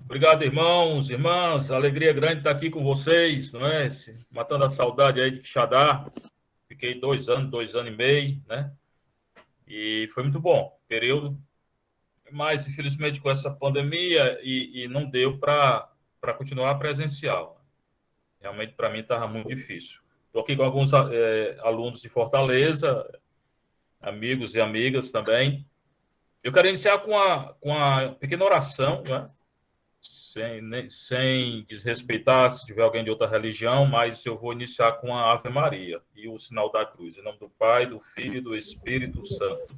Obrigado, irmãos, irmãs. Alegria grande estar aqui com vocês, não é? Matando a saudade aí de Quixadá. Fiquei 2 anos e meio, né? E foi muito bom, período. Mas, infelizmente, com essa pandemia, não deu para continuar presencial. Realmente, para mim, estava muito difícil. Estou aqui com alguns alunos de Fortaleza, amigos e amigas também. Eu quero iniciar com uma pequena oração, né? Sem desrespeitar se tiver alguém de outra religião, mas eu vou iniciar com a Ave Maria e o sinal da cruz. Em nome do Pai, do Filho e do Espírito Santo.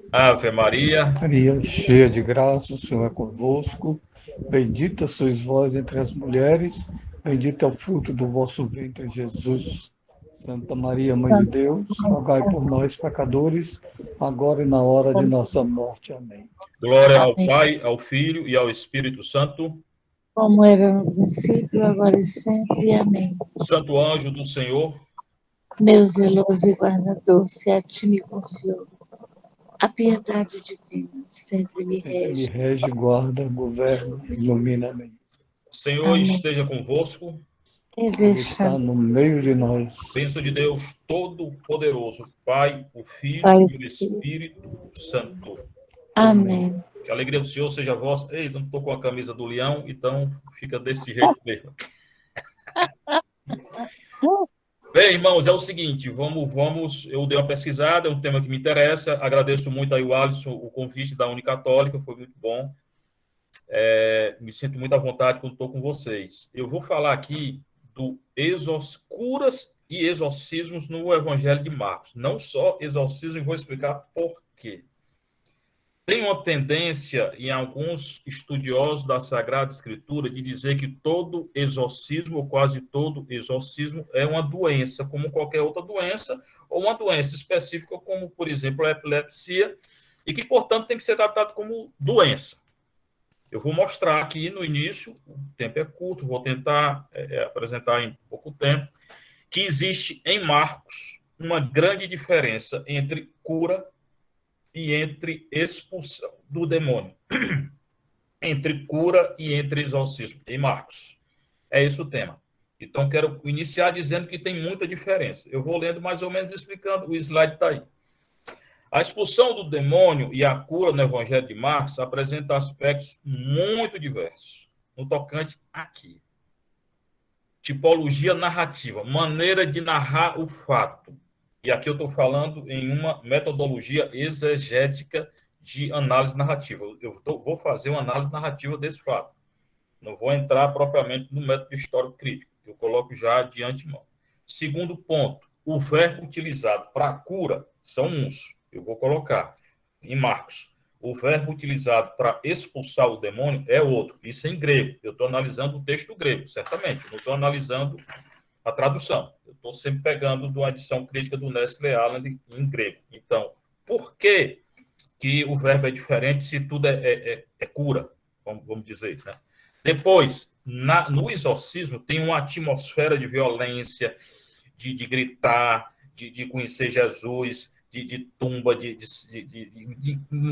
Ave Maria. Maria, cheia de graça, o Senhor é convosco. Bendita sois vós entre as mulheres, bendito é o fruto do vosso ventre, Jesus. Santa Maria, Mãe de Deus, rogai por nós, pecadores, agora e na hora de nossa morte. Amém. Glória ao Pai, ao Filho e ao Espírito Santo. Como era no princípio, agora e sempre. Amém. Santo anjo do Senhor, meu zeloso e guardador, se a ti me confio, a piedade divina sempre me Me rege. rege, guarda, governa, ilumina-me. o Senhor Amém. esteja convosco. Ele Ele está no meio de nós. Bênção de Deus Todo-Poderoso, Pai, o Filho Pai, e o Espírito Santo. Amém. Que a alegria do Senhor seja vossa. Ei, não estou com a camisa do leão, então fica desse jeito mesmo. Bem, irmãos, é o seguinte, vamos, eu dei uma pesquisada, é um tema que me interessa, agradeço muito aí o Alisson, o convite da Unicatólica, foi muito bom, me sinto muito à vontade quando estou com vocês. Eu vou falar aqui do curas e exorcismos no Evangelho de Marcos, não só exorcismo, e vou explicar por quê. Tem uma tendência em alguns estudiosos da Sagrada Escritura de dizer que todo exorcismo, ou quase todo exorcismo, é uma doença, como qualquer outra doença, ou uma doença específica, como, por exemplo, a epilepsia, e que, portanto, tem que ser tratado como doença. Eu vou mostrar aqui no início, o tempo é curto, vou tentar apresentar em pouco tempo, que existe em Marcos uma grande diferença entre cura e entre expulsão do demônio, entre cura e entre exorcismo, em Marcos. É esse o tema. Então, quero iniciar dizendo que tem muita diferença. Eu vou lendo mais ou menos explicando, o slide está aí. A expulsão do demônio e a cura no Evangelho de Marcos apresenta aspectos muito diversos, no tocante aqui. Tipologia narrativa, maneira de narrar o fato. E aqui eu estou falando em uma metodologia exegética de análise narrativa. Vou fazer uma análise narrativa desse fato. Não vou entrar propriamente no método histórico crítico. Eu coloco já de antemão. Segundo ponto, o verbo utilizado para cura são uns. Eu vou colocar em Marcos. O verbo utilizado para expulsar o demônio é outro. Isso é em grego. Eu estou analisando o texto grego, certamente. Não estou analisando a tradução. Eu estou sempre pegando de uma edição crítica do Nestle Aland em grego. Então, por que o verbo é diferente se tudo é cura, vamos dizer, né? Depois, no exorcismo, tem uma atmosfera de violência, de gritar, de conhecer Jesus, de tumba, de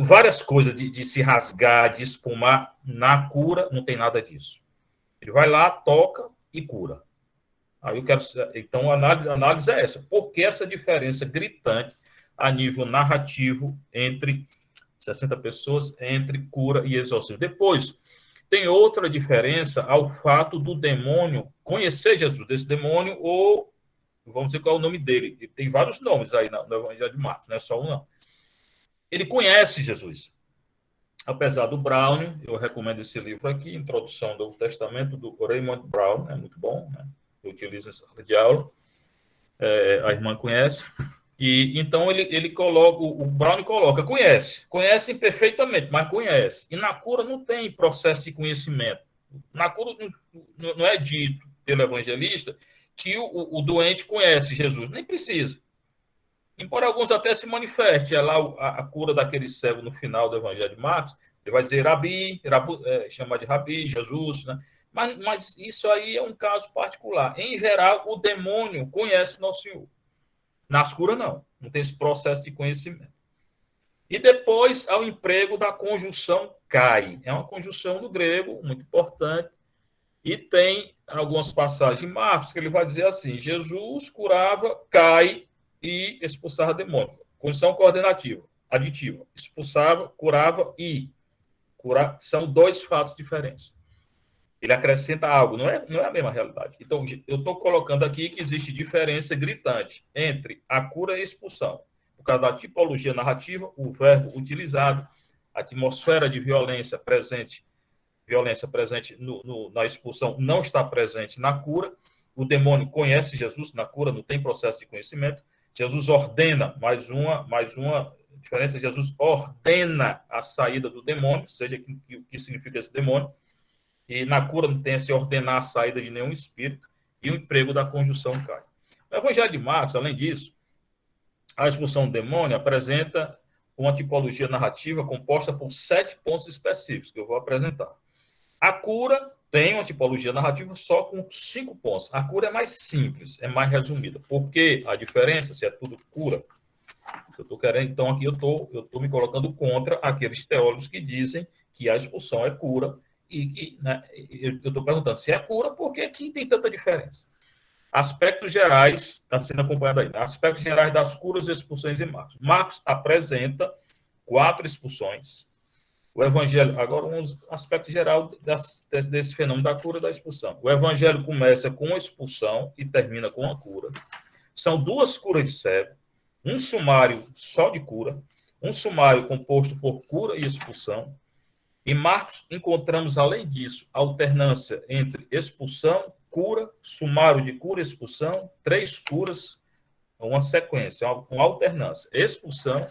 várias coisas, de se rasgar, de espumar. Na cura, não tem nada disso. Ele vai lá, toca e cura. Aí eu quero. Então, a análise é essa. Por que essa diferença gritante a nível narrativo entre 60 pessoas, entre cura e exorcismo? Depois, tem outra diferença ao fato do demônio conhecer Jesus, desse demônio, ou vamos dizer qual é o nome dele. Ele tem vários nomes aí no Evangelho de Marcos, não é só um, não. Ele conhece Jesus. Apesar do Brown, eu recomendo esse livro aqui, Introdução ao Novo Testamento, do Raymond Brown, é muito bom, né? Eu utilizo em sala de aula, a irmã conhece, e então ele coloca, o Brown coloca, conhecem perfeitamente, mas conhece. E na cura não tem processo de conhecimento. Na cura não é dito pelo evangelista que o doente conhece Jesus, nem precisa. Embora alguns até se manifestem, é lá a cura daquele cego no final do Evangelho de Marcos, ele vai dizer chama de Rabi, Jesus, né? Mas isso aí é um caso particular. Em geral, o demônio conhece Nosso Senhor. Nas curas, não tem esse processo de conhecimento. E depois, ao emprego da conjunção cai. É uma conjunção no grego, muito importante, e tem algumas passagens em Marcos que ele vai dizer assim: Jesus curava, cai e expulsava demônio. Condição coordenativa, aditiva. Expulsava, curava e. São dois fatos diferentes. Ele acrescenta algo, não é a mesma realidade. Então, eu estou colocando aqui que existe diferença gritante entre a cura e a expulsão. Por causa da tipologia narrativa, o verbo utilizado, a atmosfera de violência presente na expulsão não está presente na cura. O demônio conhece Jesus na cura, não tem processo de conhecimento. Jesus ordena, mais uma diferença, Jesus ordena a saída do demônio, seja o que significa esse demônio. E na cura não tem esse ordenar a saída de nenhum espírito, e o emprego da conjunção cai. No Evangelho de Marcos, além disso, a expulsão do demônio apresenta uma tipologia narrativa composta por 7 pontos específicos, que eu vou apresentar. A cura tem uma tipologia narrativa só com 5 pontos. A cura é mais simples, é mais resumida. Por que a diferença, se é tudo cura? Eu estou querendo, então, aqui eu estou me colocando contra aqueles teólogos que dizem que a expulsão é cura, e que, né, eu estou perguntando se é cura, por que tem tanta diferença? Aspectos gerais, está sendo acompanhado aí, aspectos gerais das curas e expulsões em Marcos. Marcos apresenta 4 expulsões. O Evangelho, agora um aspecto geral desse fenômeno da cura e da expulsão. O Evangelho começa com a expulsão e termina com a cura. São 2 curas de cego, um sumário só de cura, um sumário composto por cura e expulsão. Em Marcos, encontramos, além disso, alternância entre expulsão, cura, sumário de cura e expulsão, 3 curas, uma sequência, uma alternância. Expulsão,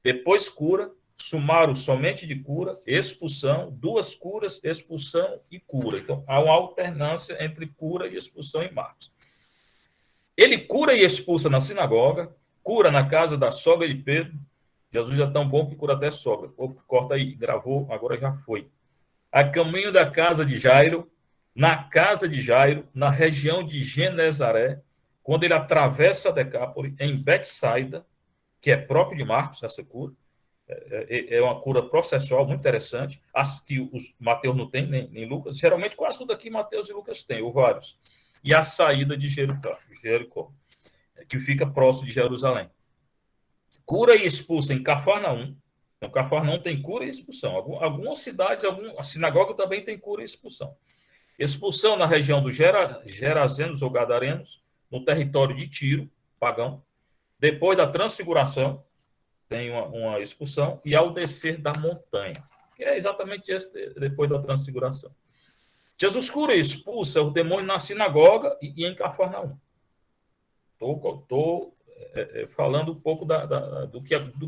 depois cura, sumário somente de cura, expulsão, 2 curas, expulsão e cura. Então, há uma alternância entre cura e expulsão em Marcos. Ele cura e expulsa na sinagoga, cura na casa da sogra de Pedro. Jesus é tão bom que cura até sogra. Corta aí, gravou, agora já foi. A caminho da casa de Jairo, na casa de Jairo, na região de Genezaré, quando ele atravessa a Decápole, em Betsaida, que é próprio de Marcos, essa cura. É uma cura processual muito interessante, as que os Mateus não tem, nem Lucas. Geralmente, quase tudo aqui Mateus e Lucas têm, ou vários. E a saída de Jericó, que fica próximo de Jerusalém. Cura e expulsa em Cafarnaum. Então, Cafarnaum tem cura e expulsão. Algumas cidades, a sinagoga também tem cura e expulsão. Expulsão na região dos Gerazenos ou Gadarenos, no território de Tiro, pagão. Depois da transfiguração, tem uma expulsão. E ao descer da montanha, que é exatamente esse, depois da transfiguração. Jesus cura e expulsa o demônio na sinagoga e em Cafarnaum. Estou falando um pouco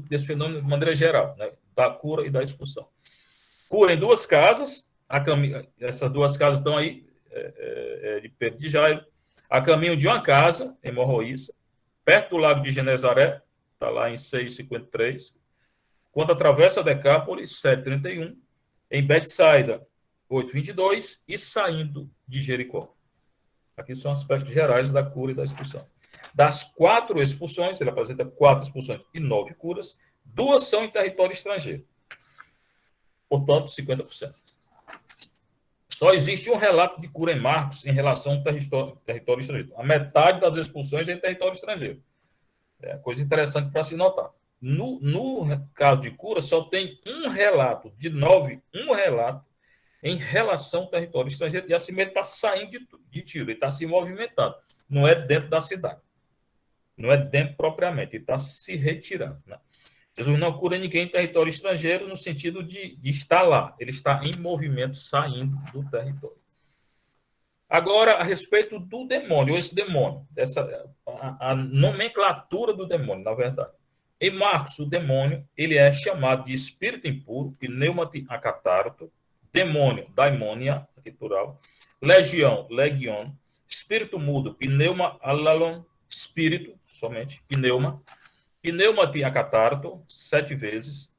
desse fenômeno de maneira geral, né? Da cura e da expulsão. Cura em 2 casas, essas 2 casas estão aí, de Pedro de Jairo, a caminho de uma casa, em Morroíça, perto do lago de Genezaré, está lá em 6,53, quando atravessa a Decápole, 7,31, em Betsaida, 8,22, e saindo de Jericó. Aqui são aspectos gerais da cura e da expulsão. Das 4 expulsões, ele apresenta 4 expulsões e 9 curas, 2 são em território estrangeiro. Portanto, 50%. Só existe um relato de cura em Marcos em relação ao território estrangeiro. A metade das expulsões é em território estrangeiro. É coisa interessante para se notar. No caso de cura, só tem um relato de 9, um relato em relação ao território estrangeiro, e assim mesmo está saindo de Tiro, ele está se movimentando. Não é dentro da cidade. Não é dentro propriamente, ele está se retirando. Né? Jesus não cura ninguém em território estrangeiro no sentido de estar lá. Ele está em movimento, saindo do território. Agora, a respeito do demônio, esse demônio, a nomenclatura do demônio, na verdade. Em Marcos, o demônio, ele é chamado de espírito impuro, pneumati acatarto, demônio, daimonia, aqui plural, legião, legion, espírito mudo, pneuma alalon, espírito, somente, pneumati acatarto, 7 vezes,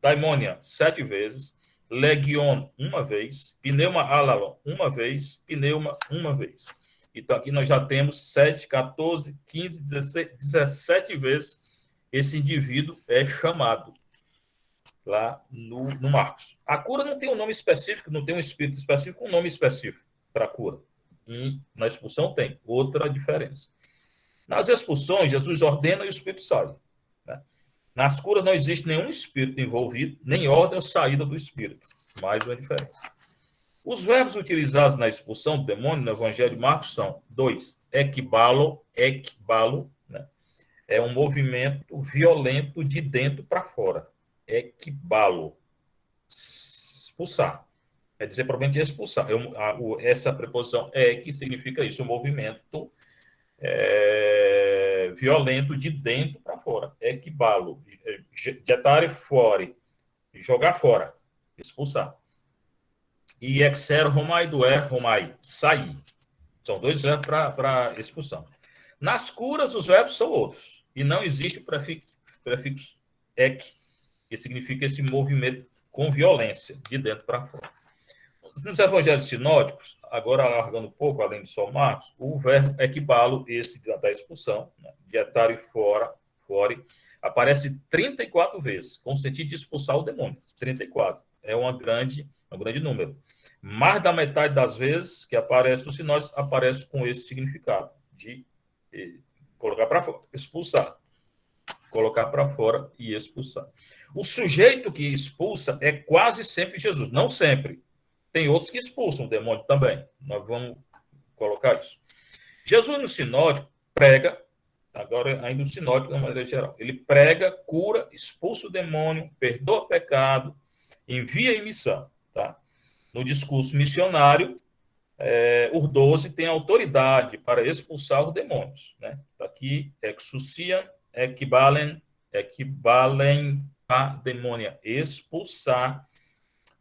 daimonia, 7 vezes, legion, 1 vez, pneuma alalon, 1 vez, pneuma, 1 vez. Então, aqui nós já temos 7, 14, 15, 16, 17 vezes esse indivíduo é chamado. lá no Marcos. A cura não tem um nome específico, não tem um espírito específico, um nome específico para a cura. E na expulsão tem outra diferença. Nas expulsões, Jesus ordena e o espírito sai. Né? Nas curas não existe nenhum espírito envolvido, nem ordem ou saída do espírito. Mais uma diferença. Os verbos utilizados na expulsão do demônio no Evangelho de Marcos são 2. Ekbalo, né? É um movimento violento de dentro para fora. Ekbalo, expulsar. Quer dizer, provavelmente expulsar. Essa preposição que significa isso, um movimento violento de dentro para fora. Ekbalo, getare fora, jogar fora, expulsar. E exer romai, doer romai, sair. São 2 verbos para expulsão. Nas curas, os verbos são outros. E não existe o prefixo ek, que significa esse movimento com violência, de dentro para fora. Nos evangelhos sinóticos, agora alargando um pouco, além de só Marcos, o verbo ekbalo, esse da expulsão, né, de etare fora, aparece 34 vezes, com o sentido de expulsar o demônio. 34. É um grande número. Mais da metade das vezes que aparece os sinóticos, aparece com esse significado, de colocar para fora, expulsar. Colocar para fora e expulsar. O sujeito que expulsa é quase sempre Jesus, não sempre. Tem outros que expulsam o demônio também. Nós vamos colocar isso. Jesus, no sinótico, prega, agora ainda o sinótico de uma maneira geral, ele prega, cura, expulsa o demônio, perdoa o pecado, envia em missão. Tá? No discurso missionário, os 12 têm autoridade para expulsar os demônios. Né? Aqui, exousia, equibalen a demônia, expulsar.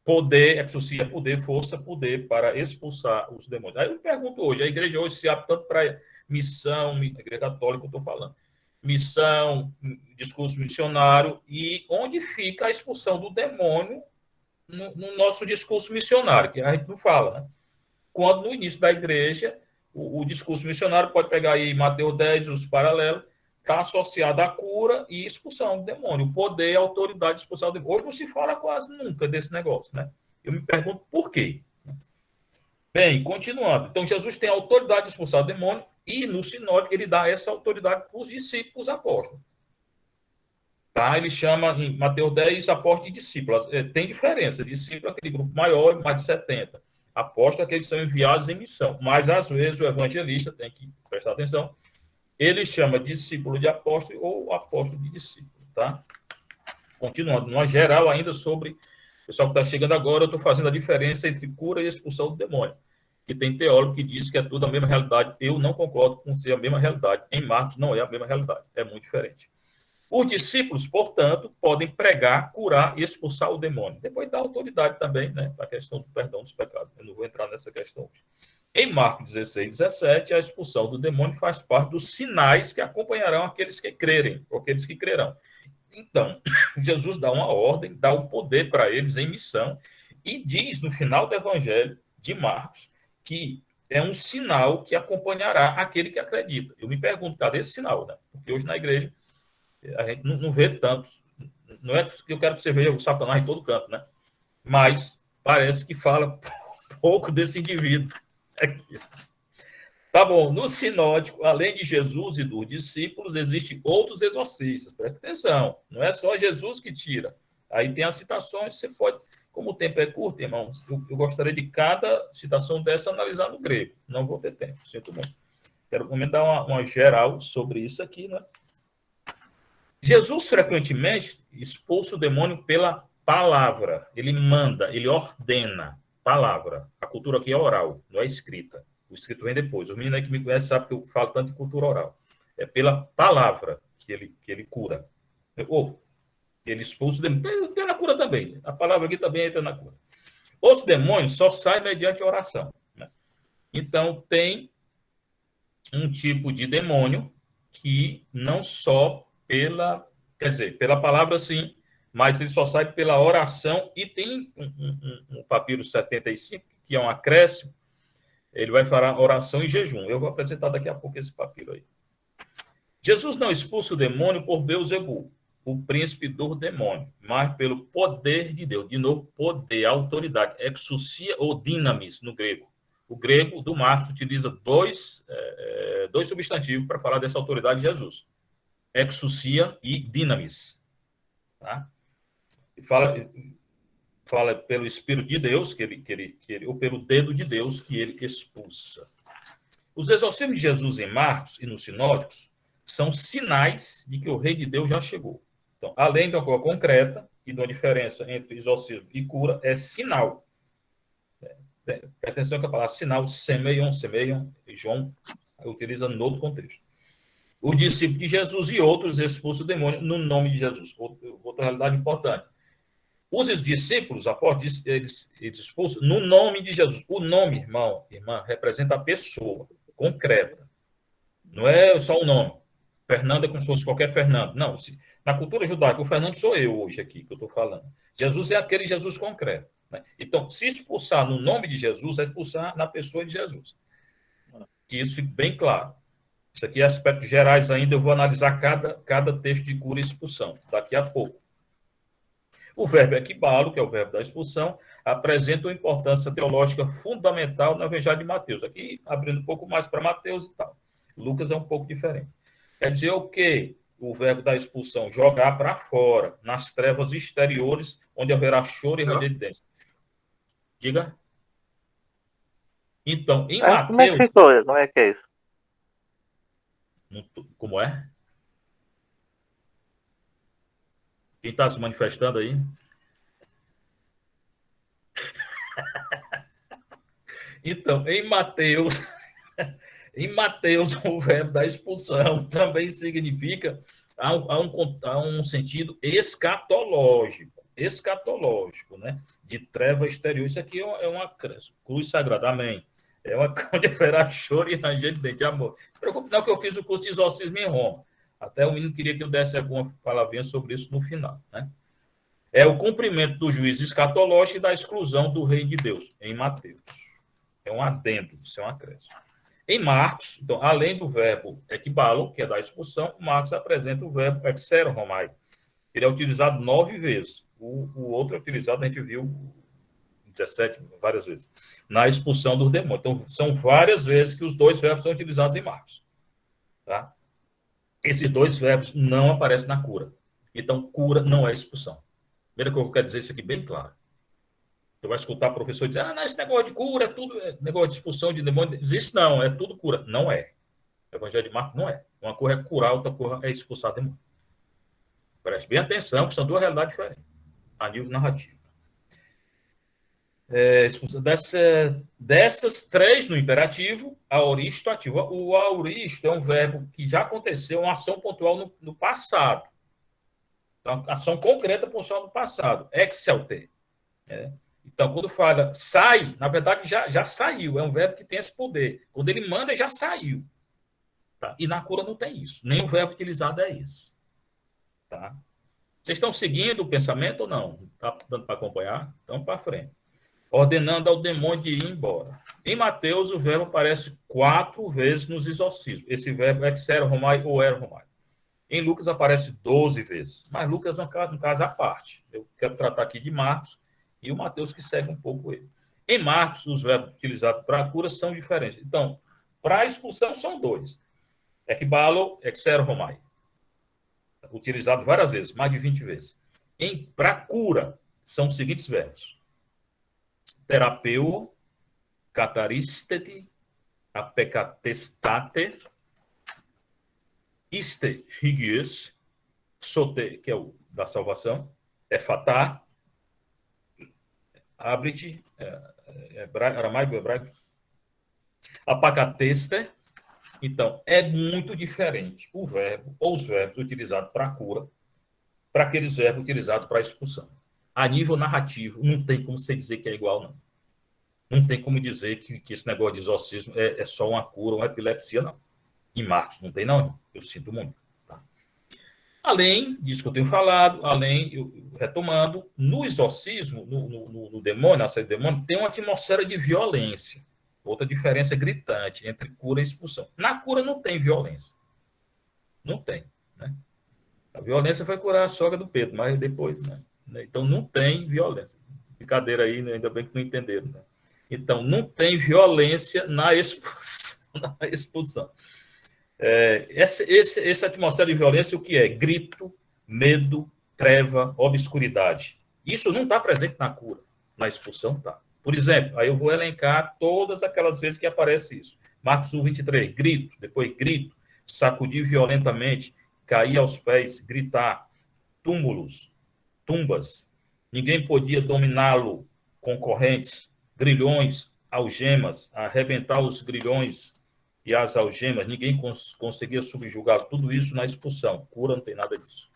Poder, exousia, poder, força, poder para expulsar os demônios. Aí eu pergunto hoje, a igreja hoje se abre tanto para missão, a igreja católica eu estou falando, missão, discurso missionário, e onde fica a expulsão do demônio no nosso discurso missionário, que a gente não fala, né? Quando no início da igreja, o discurso missionário pode pegar aí Mateus 10, os paralelos, está associado à cura e expulsão do demônio, o poder e a autoridade de expulsar o demônio. Hoje não se fala quase nunca desse negócio, né? Eu me pergunto por quê. Bem, continuando. Então, Jesus tem a autoridade de expulsar o demônio e no sinótico ele dá essa autoridade para os discípulos apóstolos. Tá? Ele chama, em Mateus 10, apóstolos e discípulos. Tem diferença. Discípulo é aquele grupo maior, mais de 70. Apóstolos é aqueles que são enviados em missão. Mas, às vezes, o evangelista tem que prestar atenção. Ele chama discípulo de apóstolo ou apóstolo de discípulo, tá? Continuando, numa geral ainda sobre o pessoal que está chegando agora, eu estou fazendo a diferença entre cura e expulsão do demônio, que tem teólogo que diz que é tudo a mesma realidade. Eu não concordo com ser a mesma realidade. Em Marcos não é a mesma realidade, é muito diferente. Os discípulos, portanto, podem pregar, curar e expulsar o demônio. Depois dá autoridade também, né, para a questão do perdão dos pecados. Eu não vou entrar nessa questão hoje. Em Marcos 16, 17, a expulsão do demônio faz parte dos sinais que acompanharão aqueles que crerem, ou aqueles que crerão. Então, Jesus dá uma ordem, dá o poder para eles em missão, e diz no final do Evangelho de Marcos que é um sinal que acompanhará aquele que acredita. Eu me pergunto, cadê esse sinal? Né? Porque hoje na igreja a gente não vê tantos. Não é que eu quero que você veja o Satanás em todo canto, né? Mas parece que fala pouco desse indivíduo. Aqui. Tá bom, no sinótico, além de Jesus e dos discípulos, existem outros exorcistas. Presta atenção, não é só Jesus que tira. Aí tem as citações, você pode, como o tempo é curto, irmãos, eu gostaria de cada citação dessa analisar no grego. Não vou ter tempo, sinto muito. Quero comentar uma geral sobre isso aqui, né? Jesus frequentemente expulsa o demônio pela palavra. Ele manda, ele ordena. Palavra. A cultura aqui é oral, não é escrita. O escrito vem depois. Os meninos aí que me conhecem sabem que eu falo tanto de cultura oral. É pela palavra que ele cura. Ou ele expulsa o demônio. Tem na cura também. A palavra aqui também entra na cura. Os demônios só saem mediante oração. Né? Então, tem um tipo de demônio que não só pela palavra, sim, mas ele só sai pela oração, e tem um papiro 75, que é um acréscimo, ele vai falar oração e jejum. Eu vou apresentar daqui a pouco esse papiro aí. Jesus não expulsa o demônio por Beelzebul. o príncipe do demônio, mas pelo poder de Deus. De novo, poder, autoridade, exousia ou dinamis no grego. O grego do Marcos utiliza dois substantivos para falar dessa autoridade de Jesus. Exousia e dinamis. Tá? E fala pelo Espírito de Deus, ou pelo dedo de Deus que ele expulsa. Os exorcismos de Jesus em Marcos e nos sinóticos são sinais de que o Rei de Deus já chegou. Então, além da cura concreta e da diferença entre exorcismo e cura, é sinal. Presta atenção que a palavra sinal, semeiam, e João utiliza no outro contexto. O discípulo de Jesus e outros expulsam o demônio no nome de Jesus. Outra realidade importante. Os discípulos, após eles expulsam no nome de Jesus. O nome, irmã, representa a pessoa concreta. Não é só o nome. Fernando é como se fosse qualquer Fernando. Não, na cultura judaica, o Fernando sou eu hoje aqui, que eu estou falando. Jesus é aquele Jesus concreto. Né? Então, se expulsar no nome de Jesus, é expulsar na pessoa de Jesus. Que isso fique bem claro. Isso aqui é aspectos gerais ainda, eu vou analisar cada texto de cura e expulsão, daqui a pouco. O verbo equibalo, que é o verbo da expulsão, apresenta uma importância teológica fundamental no Evangelho de Mateus. Aqui, abrindo um pouco mais para Mateus e tal. Lucas é um pouco diferente. Quer dizer o quê? O verbo da expulsão, jogar para fora, nas trevas exteriores, onde haverá choro e ranger de dentes. Diga. Então, em Mateus... Como é que ficou? Como é que é isso? Como é? Quem está se manifestando aí? Então, em Mateus, o verbo da expulsão também significa, há um sentido escatológico, né? De treva exterior. Isso aqui é uma cruz sagrada, amém. É uma onde haverá choro e ranger de dente, amor. Não se preocupe não que eu fiz o curso de exorcismo em Roma. Até o menino queria que eu desse alguma palavrinha sobre isso no final, né? É o cumprimento do juízo escatológico e da exclusão do Rei de Deus, em Mateus. É um adendo, isso é um acréscimo. Em Marcos, então, além do verbo equibalo, que é da expulsão, Marcos apresenta o verbo exeromai. Ele é utilizado 9 vezes. O outro é utilizado, a gente viu 17, várias vezes, na expulsão dos demônios. Então, são várias vezes que os dois verbos são utilizados em Marcos. Tá? Esses dois verbos não aparecem na cura. Então, cura não é expulsão. Primeira coisa que eu quero dizer isso aqui bem claro. Você vai escutar o professor dizer, não, esse negócio de cura é tudo, negócio de expulsão de demônio. Isso não, é tudo cura. Não é. O Evangelho de Marcos não é. Uma coisa é curar, outra coisa é expulsar demônio. Preste bem atenção, que são duas realidades diferentes, a nível narrativo. Dessas três no imperativo, aoristo ativo. O aoristo é um verbo que já aconteceu, uma ação pontual no passado. Então, ação concreta pontual no passado. Excelte. Então, quando fala sai, na verdade já saiu. É um verbo que tem esse poder. Quando ele manda, já saiu. Tá? E na cura não tem isso. Nem o verbo utilizado é esse. Tá? Vocês estão seguindo o pensamento ou não? Está dando para acompanhar? Então, para frente. Ordenando ao demônio de ir embora. Em Mateus, o verbo aparece 4 vezes nos exorcismos. Esse verbo é exeromai ou eromai. Em Lucas aparece 12 vezes. Mas Lucas é um caso à parte. Eu quero tratar aqui de Marcos e o Mateus que segue um pouco ele. Em Marcos, os verbos utilizados para a cura são diferentes. Então, para a expulsão são 2. Ekbalo, exeromai. Utilizado várias vezes, mais de 20 vezes. Para a cura, são os seguintes verbos. Terapeu, cataristete, apecatestate, iste, higios, sote, que é o da salvação, efatá, abrite, aramaico, hebraico, apacateste. Então, é muito diferente o verbo ou os verbos utilizados para a cura para aqueles verbos utilizados para a expulsão. A nível narrativo, não tem como você dizer que é igual, não. Não tem como dizer que esse negócio de exorcismo é só uma cura, uma epilepsia, não. Em Marcos não tem, não. Eu sinto muito. Tá? Além disso que eu tenho falado, retomando, no exorcismo, no demônio, na saída do demônio, tem uma atmosfera de violência. Outra diferença gritante entre cura e expulsão. Na cura não tem violência. Não tem. Né? A violência foi curar a sogra do Pedro, mas depois, né? Então, não tem violência. Brincadeira aí, né? Ainda bem que não entenderam, né? Então, não tem violência na expulsão. Na expulsão. Essa atmosfera de violência, o que é? Grito, medo, treva, obscuridade. Isso não está presente na cura. Na expulsão, está. Por exemplo, aí eu vou elencar todas aquelas vezes que aparece isso. Marcos 1, 23, grito, depois grito, sacudir violentamente, cair aos pés, gritar, túmulos, tumbas, ninguém podia dominá-lo com correntes, grilhões, algemas, arrebentar os grilhões e as algemas, ninguém conseguia subjugá-lo, tudo isso na expulsão, cura não tem nada disso.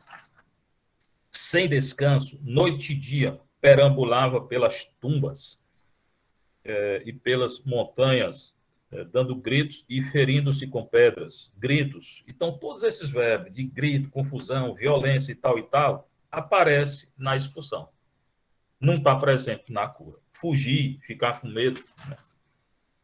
Sem descanso, noite e dia, perambulava pelas tumbas e pelas montanhas, dando gritos e ferindo-se com pedras, gritos. Então, todos esses verbos de grito, confusão, violência e tal, aparece na expulsão. Não está presente na cura. Fugir, ficar com medo, né?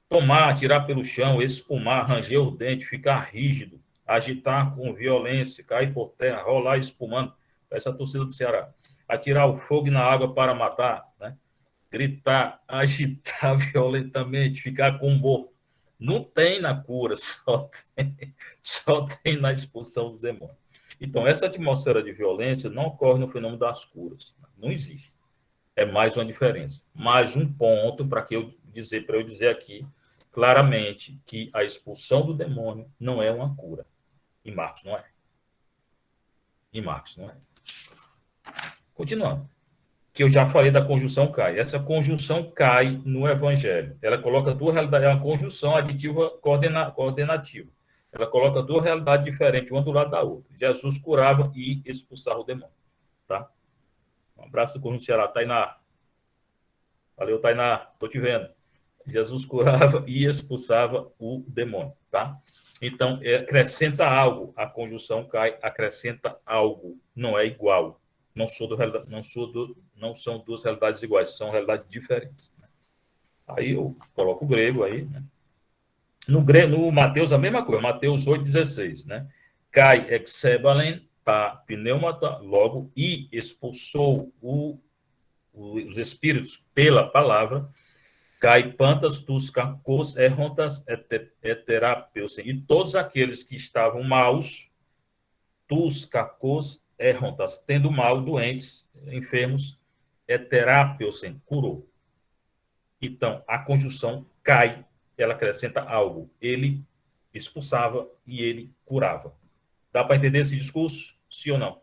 Tomar, tirar pelo chão, espumar, ranger o dente, ficar rígido, agitar com violência, cair por terra, rolar espumando, essa torcida do Ceará. Atirar o fogo na água para matar, né? Gritar, agitar violentamente, ficar com morto. Não tem na cura, só tem na expulsão do demônio. Então, essa atmosfera de violência não ocorre no fenômeno das curas. Não existe. É mais uma diferença. Mais um ponto para eu dizer aqui claramente que a expulsão do demônio não é uma cura. Em Marcos não é. Em Marcos não é. Continuando. Que eu já falei da conjunção cai. Essa conjunção cai no Evangelho. Ela coloca duas realidades, é uma conjunção aditiva coordenativa. Ela coloca duas realidades diferentes, uma do lado da outra. Jesus curava e expulsava o demônio. Tá? Um abraço do Corno Ceará, Tainá. Valeu, Tainá, tô te vendo. Jesus curava e expulsava o demônio, tá? Então, acrescenta algo. A conjunção cai, acrescenta algo. Não é igual. Não são duas realidades iguais, são realidades diferentes. Aí eu coloco o grego aí, né? No Mateus, a mesma coisa, Mateus 8,16, né? Cai exebalen, tá, pneumata, logo, e expulsou os espíritos pela palavra, cai pantas tus cacos errontas eterapeus, e todos aqueles que estavam maus, tus cacos errontas, tendo mal, doentes, enfermos, eterapeus, curou. Então, a conjunção cai, ela acrescenta algo. Ele expulsava e ele curava. Dá para entender esse discurso? Sim ou não?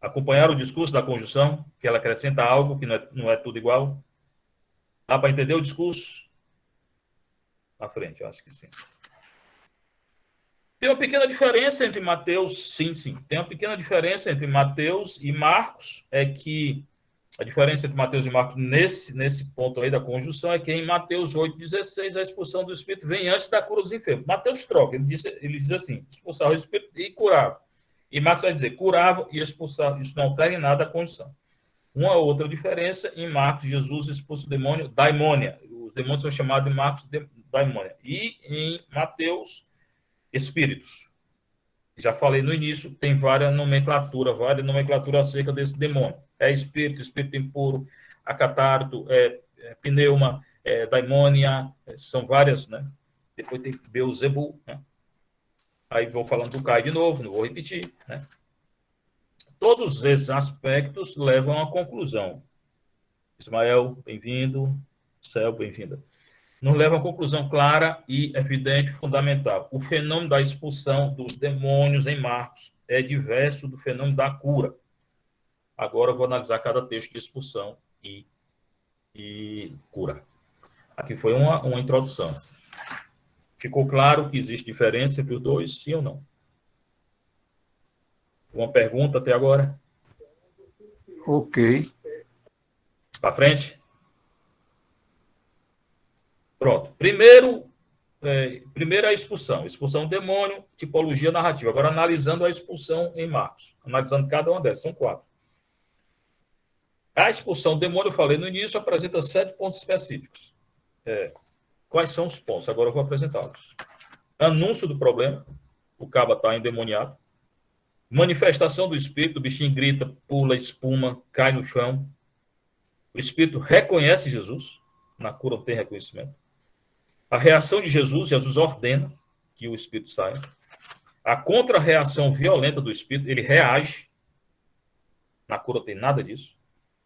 Acompanharam o discurso da conjunção, que ela acrescenta algo, que não é tudo igual? Dá para entender o discurso? À frente, eu acho que sim. Tem uma pequena diferença entre Mateus, sim. Tem uma pequena diferença entre Mateus e Marcos, é que a diferença entre Mateus e Marcos nesse ponto aí da conjunção é que em Mateus 8,16 a expulsão do espírito vem antes da cura dos enfermos. Mateus troca, ele diz assim, expulsar o espírito e curava. E Marcos vai dizer, curava e expulsava. Isso não altera em nada a condição. Uma outra diferença, em Marcos, Jesus expulsa o demônio daimônia. Os demônios são chamados em Marcos de daimônia. E em Mateus, espíritos. Já falei no início, tem várias nomenclaturas acerca desse demônio. É espírito impuro, acatarto, pneuma, daimônia, são várias, né? Depois tem Beuzebu, né? Aí vou falando do Cai de novo, não vou repetir, né? Todos esses aspectos levam à conclusão. Ismael, bem-vindo. Céu, bem-vinda. Nos leva a uma conclusão clara e evidente, fundamental. O fenômeno da expulsão dos demônios em Marcos é diverso do fenômeno da cura. Agora eu vou analisar cada texto de expulsão e cura. Aqui foi uma introdução. Ficou claro que existe diferença entre os dois, sim ou não? Uma pergunta até agora? Ok. Para frente? Pronto. Primeiro a expulsão. Expulsão do demônio, tipologia narrativa. Agora, analisando a expulsão em Marcos. Analisando cada uma delas. São 4. A expulsão do demônio, eu falei no início, apresenta 7 pontos específicos. Quais são os pontos? Agora eu vou apresentá-los. Anúncio do problema. O caba está endemoniado. Manifestação do espírito, o bichinho grita, pula, espuma, cai no chão. O espírito reconhece Jesus, na cura não tem reconhecimento. A reação de Jesus, Jesus ordena que o espírito saia. A contra-reação violenta do espírito, ele reage. Na cura não tem nada disso.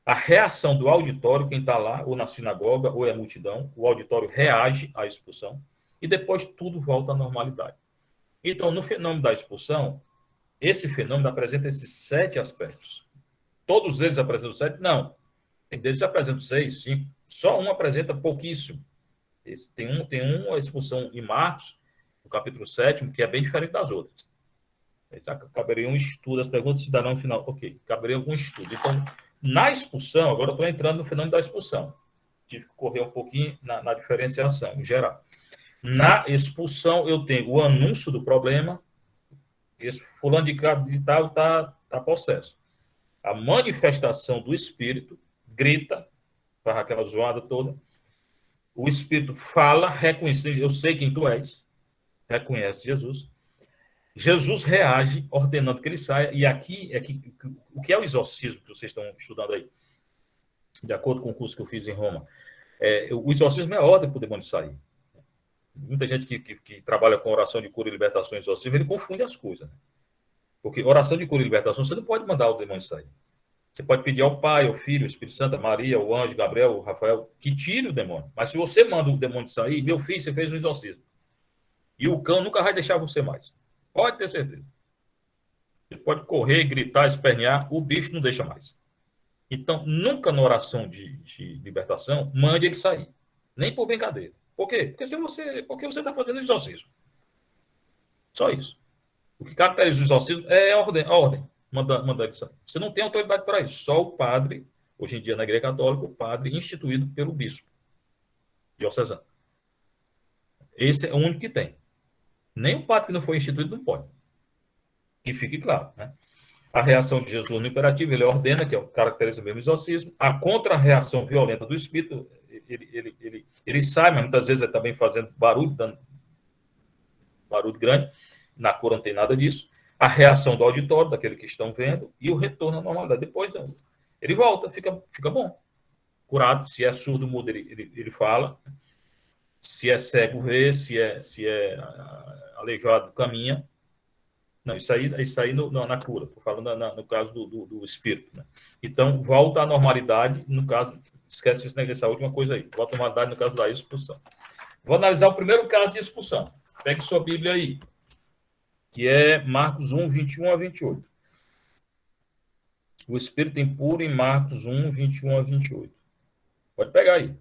A reação do auditório, quem está lá, ou na sinagoga, ou é a multidão, o auditório reage à expulsão. E depois tudo volta à normalidade. Então, no fenômeno da expulsão, esse fenômeno apresenta esses 7 aspectos. Todos eles apresentam 7? Não. Tem deles que apresentam 6, 5. Só um apresenta pouquíssimo. Tem uma expulsão em Marcos, no capítulo 7, que é bem diferente das outras. Caberia um estudo, as perguntas se darão no final. Ok, caberia algum estudo. Então, na expulsão, agora eu estou entrando no fenômeno da expulsão. Tive que correr um pouquinho na diferenciação, em geral. Na expulsão, eu tenho o anúncio do problema. Esse fulano de tal está possesso. A manifestação do espírito, grita, faz aquela zoada toda. O espírito fala, reconhece, eu sei quem tu és, reconhece Jesus. Jesus reage, ordenando que ele saia. E aqui, o que é o exorcismo que vocês estão estudando aí? De acordo com o curso que eu fiz em Roma. O exorcismo é a ordem para o demônio sair. Muita gente que trabalha com oração de cura e libertação e exorcismo, ele confunde as coisas. Né? Porque oração de cura e libertação, você não pode mandar o demônio sair. Você pode pedir ao Pai, ao Filho, ao Espírito Santo, a Maria, o anjo, Gabriel, o Rafael, que tire o demônio. Mas se você manda o demônio sair, meu filho, você fez um exorcismo. E o cão nunca vai deixar você mais. Pode ter certeza. Ele pode correr, gritar, espernear, o bicho não deixa mais. Então, nunca na oração de libertação, mande ele sair. Nem por brincadeira. Por quê? Porque você está fazendo exorcismo. Só isso. O que caracteriza o exorcismo é a ordem. Mandar ele sair. Você não tem autoridade para isso. Só o padre, hoje em dia na Igreja Católica, o padre instituído pelo bispo diocesano. Esse é o único que tem. Nem o padre que não foi instituído não pode. Que fique claro, né? A reação de Jesus no imperativo, ele ordena, que é o caracteriza o mesmo exorcismo. A contra-reação violenta do espírito, ele sai, mas muitas vezes ele também fazendo barulho, dando barulho grande. Na cura não tem nada disso. A reação do auditório, daquele que estão vendo, e o retorno à normalidade. Depois ele volta, fica bom. Curado, se é surdo, mudo, ele fala. Se é cego, vê. Se é aleijado, caminha. Não, isso aí na cura. Estou falando no caso do espírito. Né? Então, volta à normalidade, no caso, esquece essa última coisa aí. Volta à normalidade no caso da expulsão. Vou analisar o primeiro caso de expulsão. Pegue sua Bíblia aí, que é Marcos 1, 21 a 28. O espírito impuro em Marcos 1, 21 a 28. Pode pegar aí.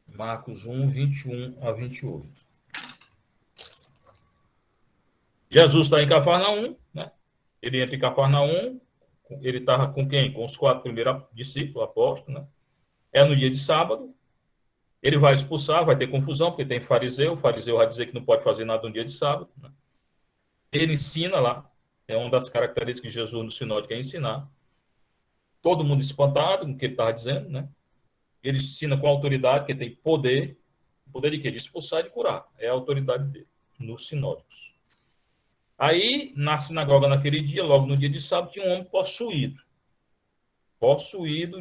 Marcos 1, 21 a 28. Jesus está em Cafarnaum, né? Ele entra em Cafarnaum, ele estava com quem? Com os 4 primeiros discípulos, apóstolos, né? É no dia de sábado. Ele vai expulsar, vai ter confusão, porque tem fariseu. O fariseu vai dizer que não pode fazer nada no dia de sábado. Né? Ele ensina lá. É uma das características de Jesus no sinótico, é ensinar. Todo mundo espantado com o que ele estava dizendo, né? Ele ensina com autoridade, que tem poder. Poder de quê? De expulsar e de curar. É a autoridade dele, nos sinóticos. Aí, na sinagoga naquele dia, logo no dia de sábado, tinha um homem possuído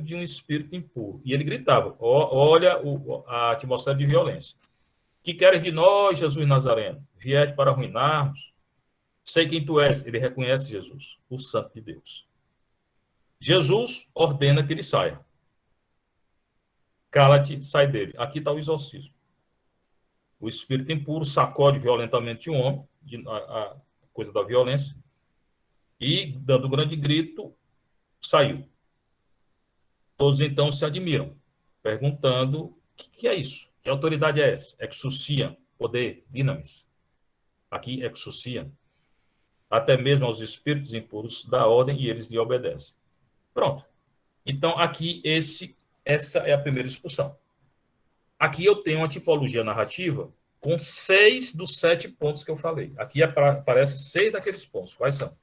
de um espírito impuro. E ele gritava, olha a atmosfera de violência. Que queres de nós, Jesus Nazareno? Vieste para arruinar-nos? Sei quem tu és. Ele reconhece Jesus, o Santo de Deus. Jesus ordena que ele saia. Cala-te, sai dele. Aqui está o exorcismo. O espírito impuro sacode violentamente um homem, a coisa da violência, e, dando um grande grito, saiu. Todos então se admiram, perguntando o que é isso? Que autoridade é essa? Exousia, poder, dinamis. Aqui, exousia. Até mesmo aos espíritos impuros dá ordem e eles lhe obedecem. Pronto. Então, aqui, essa é a primeira expulsão. Aqui eu tenho uma tipologia narrativa com 6 dos 7 pontos que eu falei. Aqui aparece 6 daqueles pontos. Quais são?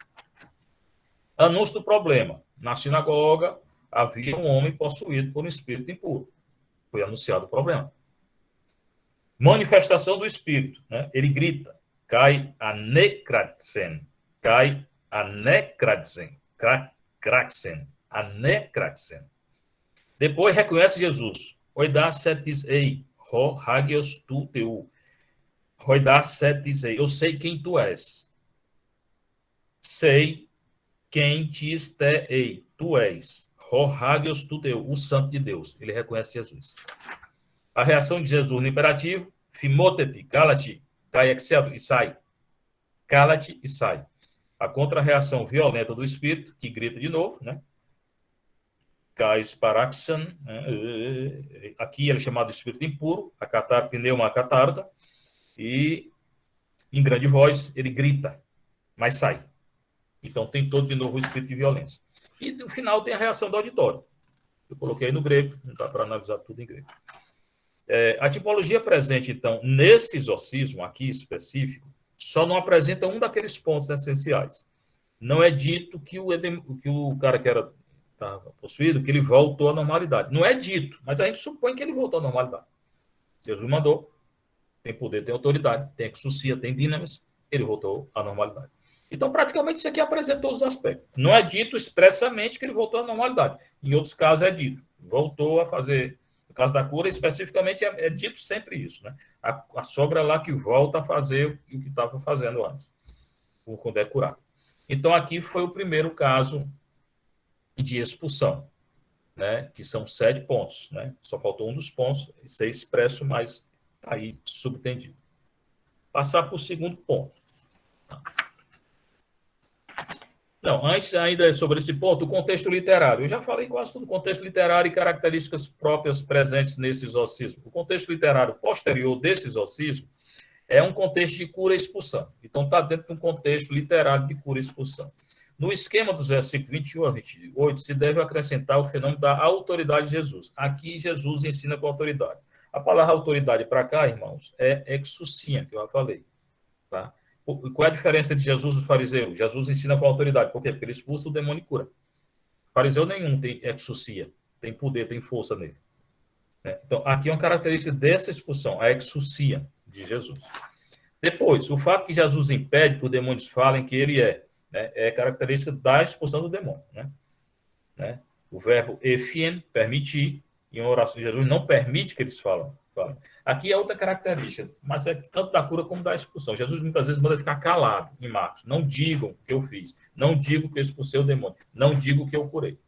Anúncio do problema. Na sinagoga, havia um homem possuído por um espírito impuro. Foi anunciado o problema. Manifestação do Espírito, né? Ele grita, kai anekratsen, anekratsen. Depois reconhece Jesus, oidá setis ei, ho hagios tu teu, oidá setis ei, eu sei quem tu és, sei quem te estei, tu és, ho hagios tu teu, o santo de Deus. Ele reconhece Jesus. A reação de Jesus no imperativo, fimoteti, cala-te, cai excedo e sai. Cala-te e sai. A contra-reação violenta do Espírito, que grita de novo, né? Cais paraxan, né? Aqui ele é chamado de Espírito impuro, acatar pneuma acatarda, e em grande voz ele grita, mas sai. Então tem todo de novo o Espírito de violência. E no final tem a reação do auditório. Eu coloquei no grego, não dá para analisar tudo em grego. A tipologia presente, então, nesse exorcismo aqui específico, só não apresenta um daqueles pontos essenciais. Não é dito que o cara que estava possuído, que ele voltou à normalidade. Não é dito, mas a gente supõe que ele voltou à normalidade. Jesus mandou, tem poder, tem autoridade, tem exousia, tem dinamis, ele voltou à normalidade. Então, praticamente, isso aqui apresenta todos os aspectos. Não é dito expressamente que ele voltou à normalidade. Em outros casos é dito, voltou a fazer... No caso da cura, especificamente, é dito sempre isso, né? A sogra lá que volta a fazer o que estava fazendo antes, quando é curado. Então, aqui foi o primeiro caso de expulsão, né? Que são 7 pontos, né? Só faltou um dos pontos ser expresso, mas está aí subtendido. Passar para o segundo ponto. Não, antes ainda sobre esse ponto, o contexto literário. Eu já falei quase tudo, contexto literário e características próprias presentes nesse exorcismo. O contexto literário posterior desse exorcismo é um contexto de cura e expulsão. Então, está dentro de um contexto literário de cura e expulsão. No esquema dos versículos 21 a 28, se deve acrescentar o fenômeno da autoridade de Jesus. Aqui, Jesus ensina com autoridade. A palavra autoridade para cá, irmãos, é exousia, que eu já falei. Tá? Qual é a diferença de Jesus e dos fariseus? Jesus ensina com autoridade. Por quê? Porque ele expulsa o demônio e cura. Fariseu nenhum tem exousia, tem poder, tem força nele. Então, aqui é uma característica dessa expulsão, a exousia de Jesus. Depois, o fato que Jesus impede que os demônios falem que ele é, né, é característica da expulsão do demônio. Né? O verbo efien, permitir, em uma oração de Jesus, não permite que eles falem. Aqui é outra característica, mas é tanto da cura como da expulsão. Jesus muitas vezes manda ficar calado em Marcos. Não digam o que eu fiz. Não digo que eu expulsei o demônio. Não digo que eu curei.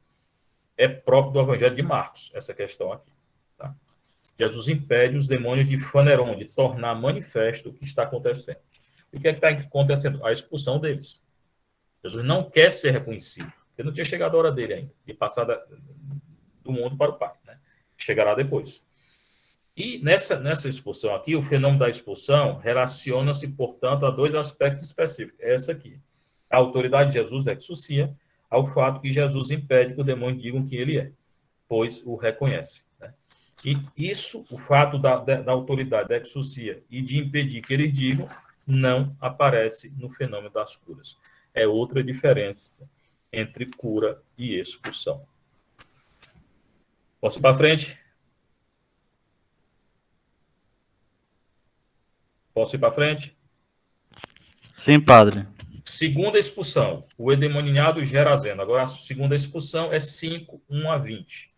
É próprio do Evangelho de Marcos, essa questão aqui. Tá? Jesus impede os demônios de faneron, de tornar manifesto o que está acontecendo. E o que é que está acontecendo? A expulsão deles. Jesus não quer ser reconhecido. Porque não tinha chegado a hora dele ainda, de passar do mundo para o Pai. Né? Chegará depois. E nessa expulsão aqui, o fenômeno da expulsão relaciona-se, portanto, a 2 aspectos específicos. Essa aqui. A autoridade de Jesus é exousia, ao fato que Jesus impede que o demônio digam quem ele é, pois o reconhece. Né? E isso, o fato da autoridade, da exousia, e de impedir que eles digam, não aparece no fenômeno das curas. É outra diferença entre cura e expulsão. Posso ir para frente? Posso ir para frente? Sim, padre. Segunda expulsão, o endemoniado Gerazeno. Agora, a segunda expulsão é 5, 1 a 20.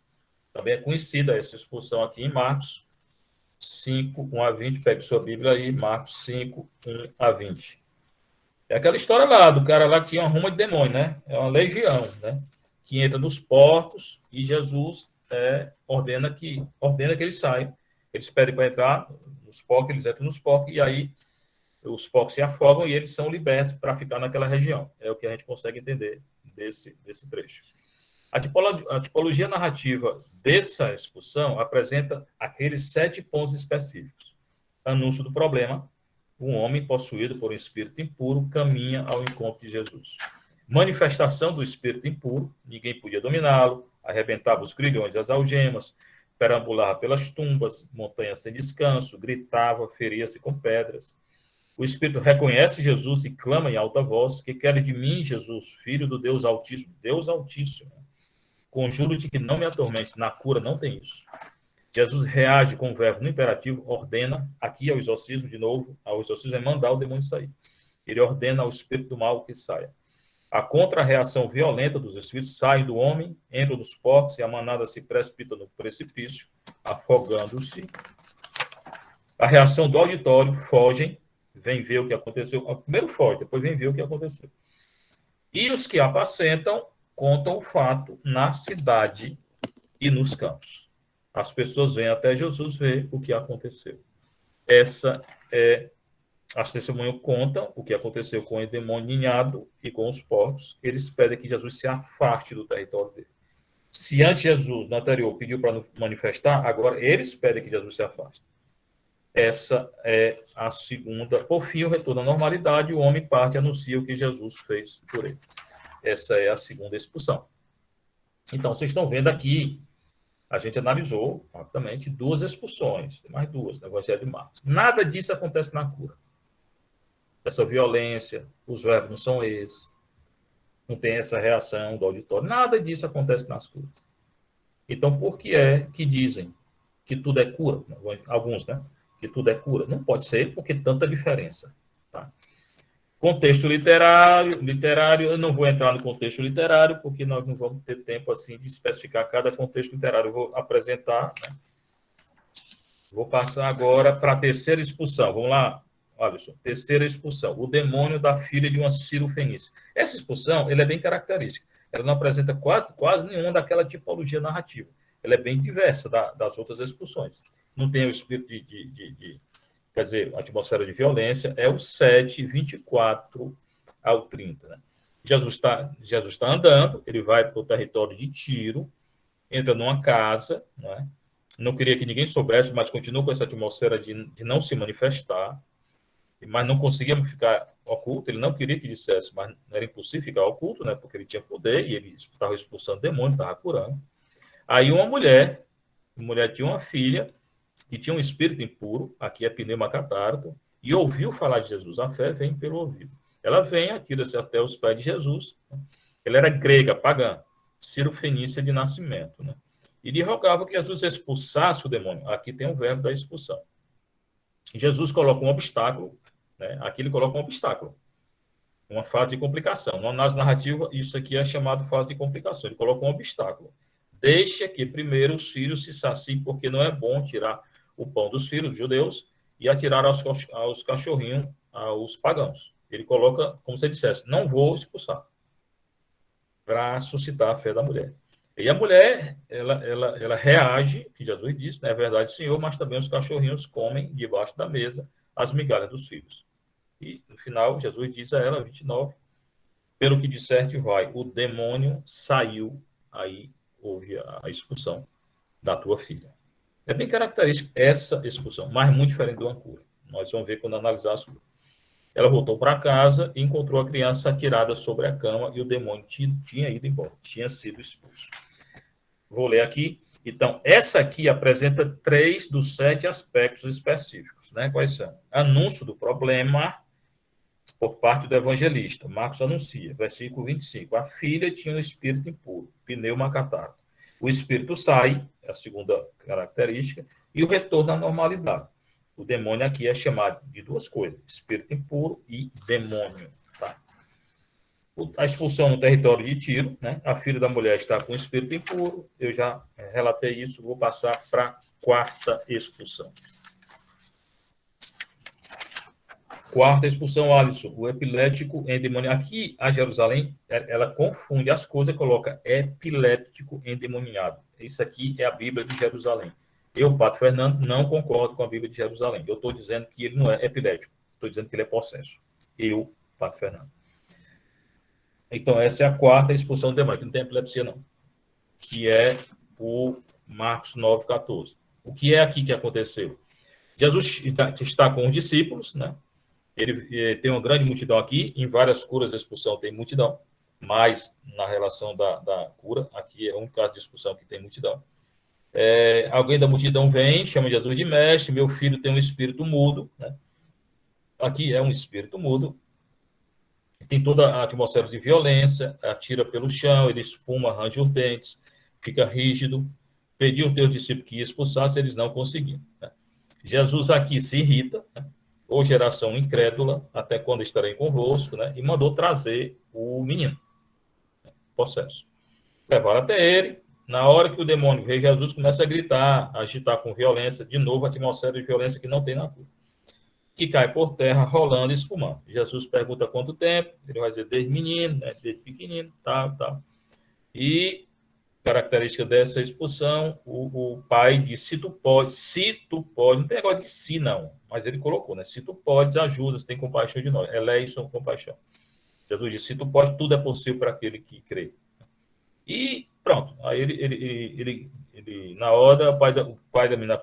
Também é conhecida essa expulsão aqui em Marcos 5, 1 a 20. Pegue sua Bíblia aí, Marcos 5, 1 a 20. É aquela história lá, do cara lá que tinha uma ruma de demônio, né? É uma legião, né? Que entra nos porcos e Jesus ordena que eles saiam. Eles pedem para entrar nos porcos, eles entram nos porcos, e aí os porcos se afogam e eles são libertos para ficar naquela região. É o que a gente consegue entender desse trecho. A tipologia narrativa dessa expulsão apresenta aqueles 7 pontos específicos. Anúncio do problema. Um homem possuído por um espírito impuro caminha ao encontro de Jesus. Manifestação do espírito impuro. Ninguém podia dominá-lo. Arrebentava os grilhões e as algemas. Perambulava pelas tumbas, montanhas sem descanso, gritava, feria-se com pedras. O Espírito reconhece Jesus e clama em alta voz: que queres de mim, Jesus, filho do Deus Altíssimo? Deus Altíssimo. Conjuro-te que não me atormentes. Na cura não tem isso. Jesus reage com o verbo no imperativo, ordena, aqui é o exorcismo, de novo, o exorcismo é mandar o demônio sair. Ele ordena ao espírito do mal que saia. A contra-reação violenta dos espíritos sai do homem, entra nos porcos e a manada se precipita no precipício, afogando-se. A reação do auditório, fogem, vem ver o que aconteceu. Primeiro foge, depois vem ver o que aconteceu. E os que apacentam contam o fato na cidade e nos campos. As pessoas vêm até Jesus ver o que aconteceu. Essa é... As testemunhas contam o que aconteceu com o endemoniado e com os porcos. Eles pedem que Jesus se afaste do território dele. Se antes Jesus, no anterior, pediu para manifestar, agora eles pedem que Jesus se afaste. Essa é a segunda. Por fim, o retorno à normalidade, o homem parte e anuncia o que Jesus fez por ele. Essa é a segunda expulsão. Então, vocês estão vendo aqui, a gente analisou rapidamente 2 expulsões, tem mais 2 no Evangelho de Marcos. Nada disso acontece na cura. Essa violência, os verbos não são esses, não tem essa reação do auditório, nada disso acontece nas curas. Então, por que é que dizem que tudo é cura? Alguns, né? Que tudo é cura. Não pode ser, porque tanta diferença. Tá? Contexto literário, eu não vou entrar no contexto literário, porque nós não vamos ter tempo assim de especificar cada contexto literário. Eu vou apresentar, né? Vou passar agora para a terceira expulsão. Vamos lá, Alisson. Terceira expulsão. O demônio da filha de uma cirofenícia. Essa expulsão, ela é bem característica. Ela não apresenta quase nenhuma daquela tipologia narrativa. Ela é bem diversa das outras expulsões. Não tem o espírito quer dizer, a atmosfera de violência. É o 7, 24 ao 30. Né? Jesus está andando, ele vai para o território de Tiro, entra numa casa, né? Não queria que ninguém soubesse, mas continua com essa atmosfera de não se manifestar, mas não conseguia ficar oculto, ele não queria que dissesse, mas era impossível ficar oculto, né, porque ele tinha poder e ele estava expulsando demônio, estava curando. Aí uma mulher tinha uma filha que tinha um espírito impuro, aqui é pneuma catarto, e ouviu falar de Jesus. A fé vem pelo ouvido. Ela vem, atira-se até os pés de Jesus. Né? Ela era grega, pagã, cirofenícia de nascimento, né? E lhe rogava que Jesus expulsasse o demônio. Aqui tem o verbo da expulsão. Jesus coloca um obstáculo, né? Aqui ele coloca um obstáculo, uma fase de complicação. Na análise narrativa, isso aqui é chamado fase de complicação. Ele coloca um obstáculo. Deixa que primeiro os filhos se saciem, porque não é bom tirar o pão dos filhos dos judeus e atirar aos cachorrinhos, aos pagãos. Ele coloca, como se ele dissesse, não vou expulsar, para suscitar a fé da mulher. E a mulher, ela reage, que Jesus disse, né? É verdade, Senhor, mas também os cachorrinhos comem debaixo da mesa as migalhas dos filhos. E, no final, Jesus diz a ela, 29, pelo que disserte, vai, o demônio saiu, aí houve a expulsão da tua filha. É bem característica essa expulsão, mas muito diferente do uma cura. Nós vamos ver quando analisar as curas. Ela voltou para casa e encontrou a criança atirada sobre a cama e o demônio tinha ido embora, tinha sido expulso. Vou ler aqui. Então, essa aqui apresenta 3 dos 7 aspectos específicos, né? Quais são? Anúncio do problema por parte do evangelista. Marcos anuncia, versículo 25. A filha tinha um espírito impuro, pneuma catarro. O espírito sai, é a segunda característica, e o retorno à normalidade. O demônio aqui é chamado de 2 coisas, espírito impuro e demônio. Tá? A expulsão no território de Tiro, né? A filha da mulher está com espírito impuro, eu já relatei isso, vou passar para a 4ª expulsão. 4ª expulsão, Alisson, o epilético endemoniado. Aqui, a Jerusalém, ela confunde as coisas e coloca epiléptico endemoniado. Isso aqui é a Bíblia de Jerusalém. Eu, Padre Fernando, não concordo com a Bíblia de Jerusalém. Eu estou dizendo que ele não é epilético. Estou dizendo que ele é possesso. Eu, Padre Fernando. Então, essa é a 4ª expulsão do demônio, que não tem epilepsia, não. Que é o Marcos 9,14. O que é aqui que aconteceu? Jesus está com os discípulos, né? Ele tem uma grande multidão aqui. Em várias curas de expulsão tem multidão. Mas, na relação da cura, aqui é um caso de expulsão que tem multidão. Alguém da multidão vem, chama Jesus de mestre, meu filho tem um espírito mudo, né? Aqui é um espírito mudo, tem toda a atmosfera de violência, atira pelo chão, ele espuma, arranja os dentes, fica rígido, pediu aos teus discípulos que expulsassem, eles não conseguiam. Né? Jesus aqui se irrita, né? Ô geração incrédula, até quando estarei convosco, né? E mandou trazer o menino, né? Possesso. Levaram até ele. Na hora que o demônio vê Jesus, começa a gritar, a agitar com violência, de novo a atmosfera de violência que não tem na cura. Que cai por terra, rolando e espumando. Jesus pergunta quanto tempo, ele vai dizer desde menino, né? Desde pequenino, tal. E característica dessa expulsão, o pai diz, se tu pode, não tem negócio de si não, mas ele colocou, né? Se tu podes, ajuda, se tem compaixão de nós. Ela é isso, compaixão. Jesus disse, se tu pode, tudo é possível para aquele que crê. E pronto, aí ele na hora, o pai da menina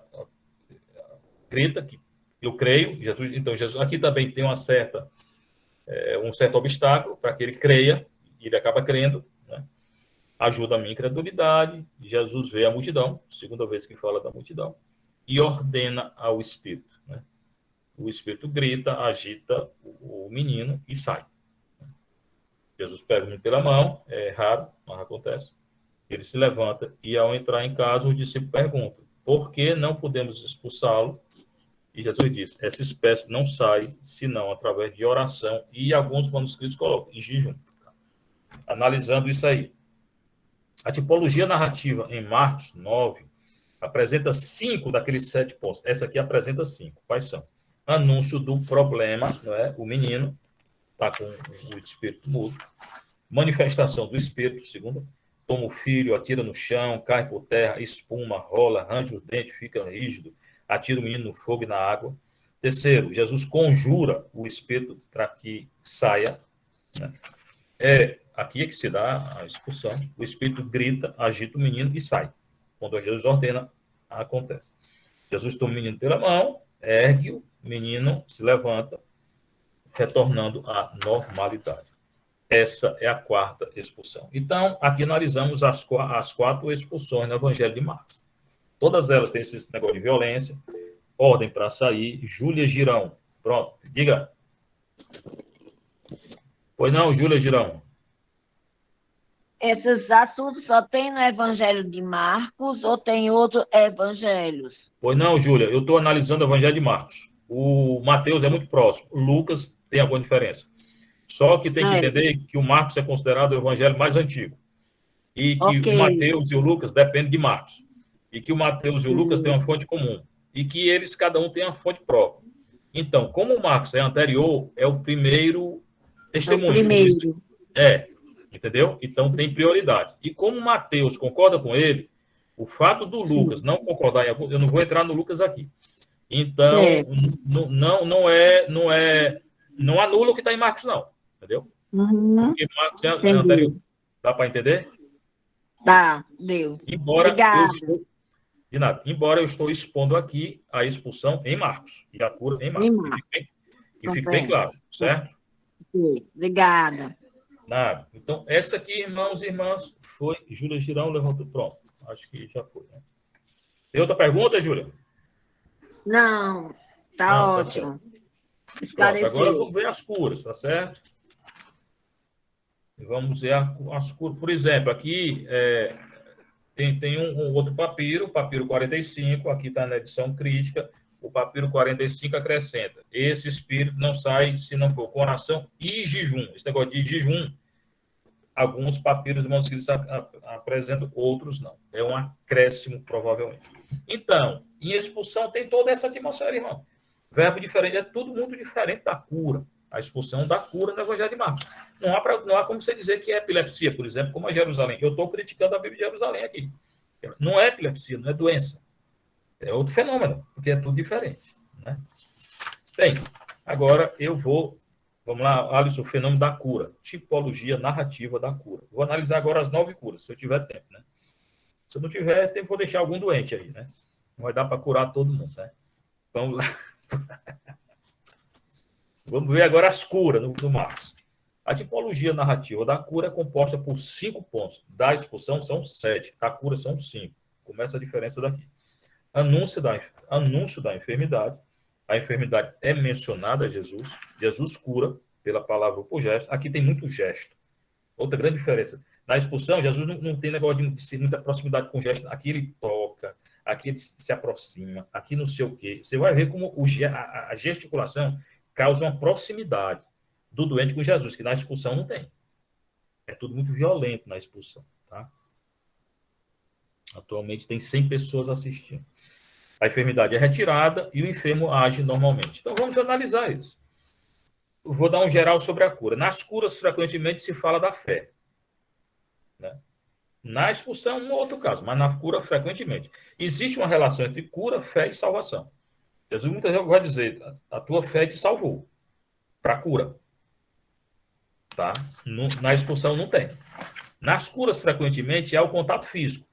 grita que eu creio, Jesus, aqui também tem um certo obstáculo para que ele creia, e ele acaba crendo, né? Ajuda a minha incredulidade, Jesus vê a multidão, segunda vez que fala da multidão, e ordena ao Espírito, né? O Espírito grita, agita o menino e sai. Jesus pega o menino pela mão, é raro, mas acontece. Ele se levanta e, ao entrar em casa, os discípulos perguntam, por que não podemos expulsá-lo? E Jesus diz, essa espécie não sai, senão através de oração, e alguns manuscritos colocam, em jejum. Analisando isso aí. A tipologia narrativa em Marcos 9 apresenta 5 daqueles 7 pontos. Essa aqui apresenta 5. Quais são? Anúncio do problema, não é? O menino está com o espírito mudo. Manifestação do espírito, segundo. Toma o filho, atira no chão, cai por terra, espuma, rola, arranja os dentes, fica rígido, atira o menino no fogo e na água. Terceiro, Jesus conjura o espírito para que saia, né? Aqui é que se dá a expulsão. O espírito grita, agita o menino e sai. Quando Jesus ordena, acontece. Jesus toma o menino pela mão, ergue o menino, se levanta, retornando à normalidade. Essa é a quarta expulsão. Então, aqui analisamos as 4 expulsões no Evangelho de Marcos. Todas elas têm esse negócio de violência, ordem para sair. Júlia Girão. Pronto, diga. Pois não, Júlia Girão. Esses assuntos só tem no Evangelho de Marcos ou tem outros evangelhos? Pois não, Júlia, eu estou analisando o Evangelho de Marcos. O Mateus é muito próximo. O Lucas tem alguma diferença. Só que tem que entender que o Marcos é considerado o evangelho mais antigo. E que o Mateus e o Lucas dependem de Marcos. E que o Mateus e o Lucas têm uma fonte comum. E que eles, cada um, tem uma fonte própria. Então, como o Marcos é anterior, é o primeiro testemunho. Entendeu? Então, tem prioridade. E como o Mateus concorda com ele, o fato do Lucas não concordar em algum... Eu não vou entrar no Lucas aqui. Então, não anula o que está em Marcos, não. Entendeu? Porque Marcos é anterior. Dá para entender? Tá, deu. Embora eu estou expondo aqui a expulsão em Marcos e a cura em Marcos. Que fique bem claro, certo? Sim, obrigada. Nada. Então, essa aqui, irmãos e irmãs, foi Júlia Girão, levantou. Pronto. Acho que já foi, né? Tem outra pergunta, Júlia? Não, tá ótimo. Pronto, agora vamos ver as curas, tá certo? Vamos ver as curas. Por exemplo, aqui tem um outro papiro, o papiro 45, aqui está na edição crítica, o papiro 45 acrescenta. Esse espírito não sai se não for com oração e jejum. Esse negócio de jejum, alguns papiros manuscritos apresentam, outros não. É um acréscimo, provavelmente. Então, em expulsão tem toda essa atmosfera, irmão. Verbo diferente, é tudo muito diferente da cura. A expulsão da cura no Evangelho de Marcos. Não há como você dizer que é epilepsia, por exemplo, como a Jerusalém. Eu estou criticando a Bíblia de Jerusalém aqui. Não é epilepsia, não é doença. É outro fenômeno, porque é tudo diferente, né? Bem, agora vamos lá, Alisson, o fenômeno da cura. Tipologia narrativa da cura. Vou analisar agora as 9 curas, se eu tiver tempo, né? Se eu não tiver tempo, vou deixar algum doente aí, né? Não vai dar para curar todo mundo, né? Vamos lá. Vamos ver agora as curas no Marcos. A tipologia narrativa da cura é composta por 5 pontos. Da expulsão são 7. Da cura são 5. Começa a diferença daqui. Anúncio da enfermidade. A enfermidade é mencionada a Jesus. Jesus cura pela palavra ou por gesto. Aqui tem muito gesto. Outra grande diferença. Na expulsão, Jesus não tem negócio de muita proximidade com o gesto. Aqui ele toca. toca, aqui ele se aproxima, aqui não sei o quê. Você vai ver como a gesticulação causa uma proximidade do doente com Jesus, que na expulsão não tem. É tudo muito violento na expulsão, tá? Atualmente tem 100 pessoas assistindo. A enfermidade é retirada e o enfermo age normalmente. Então, vamos analisar isso. Eu vou dar um geral sobre a cura. Nas curas, frequentemente, se fala da fé, né? Na expulsão, um outro caso, mas na cura, frequentemente. Existe uma relação entre cura, fé e salvação. Jesus muitas vezes vai dizer, a tua fé te salvou para a cura. Tá? Na expulsão não tem. Nas curas, frequentemente, há o contato físico.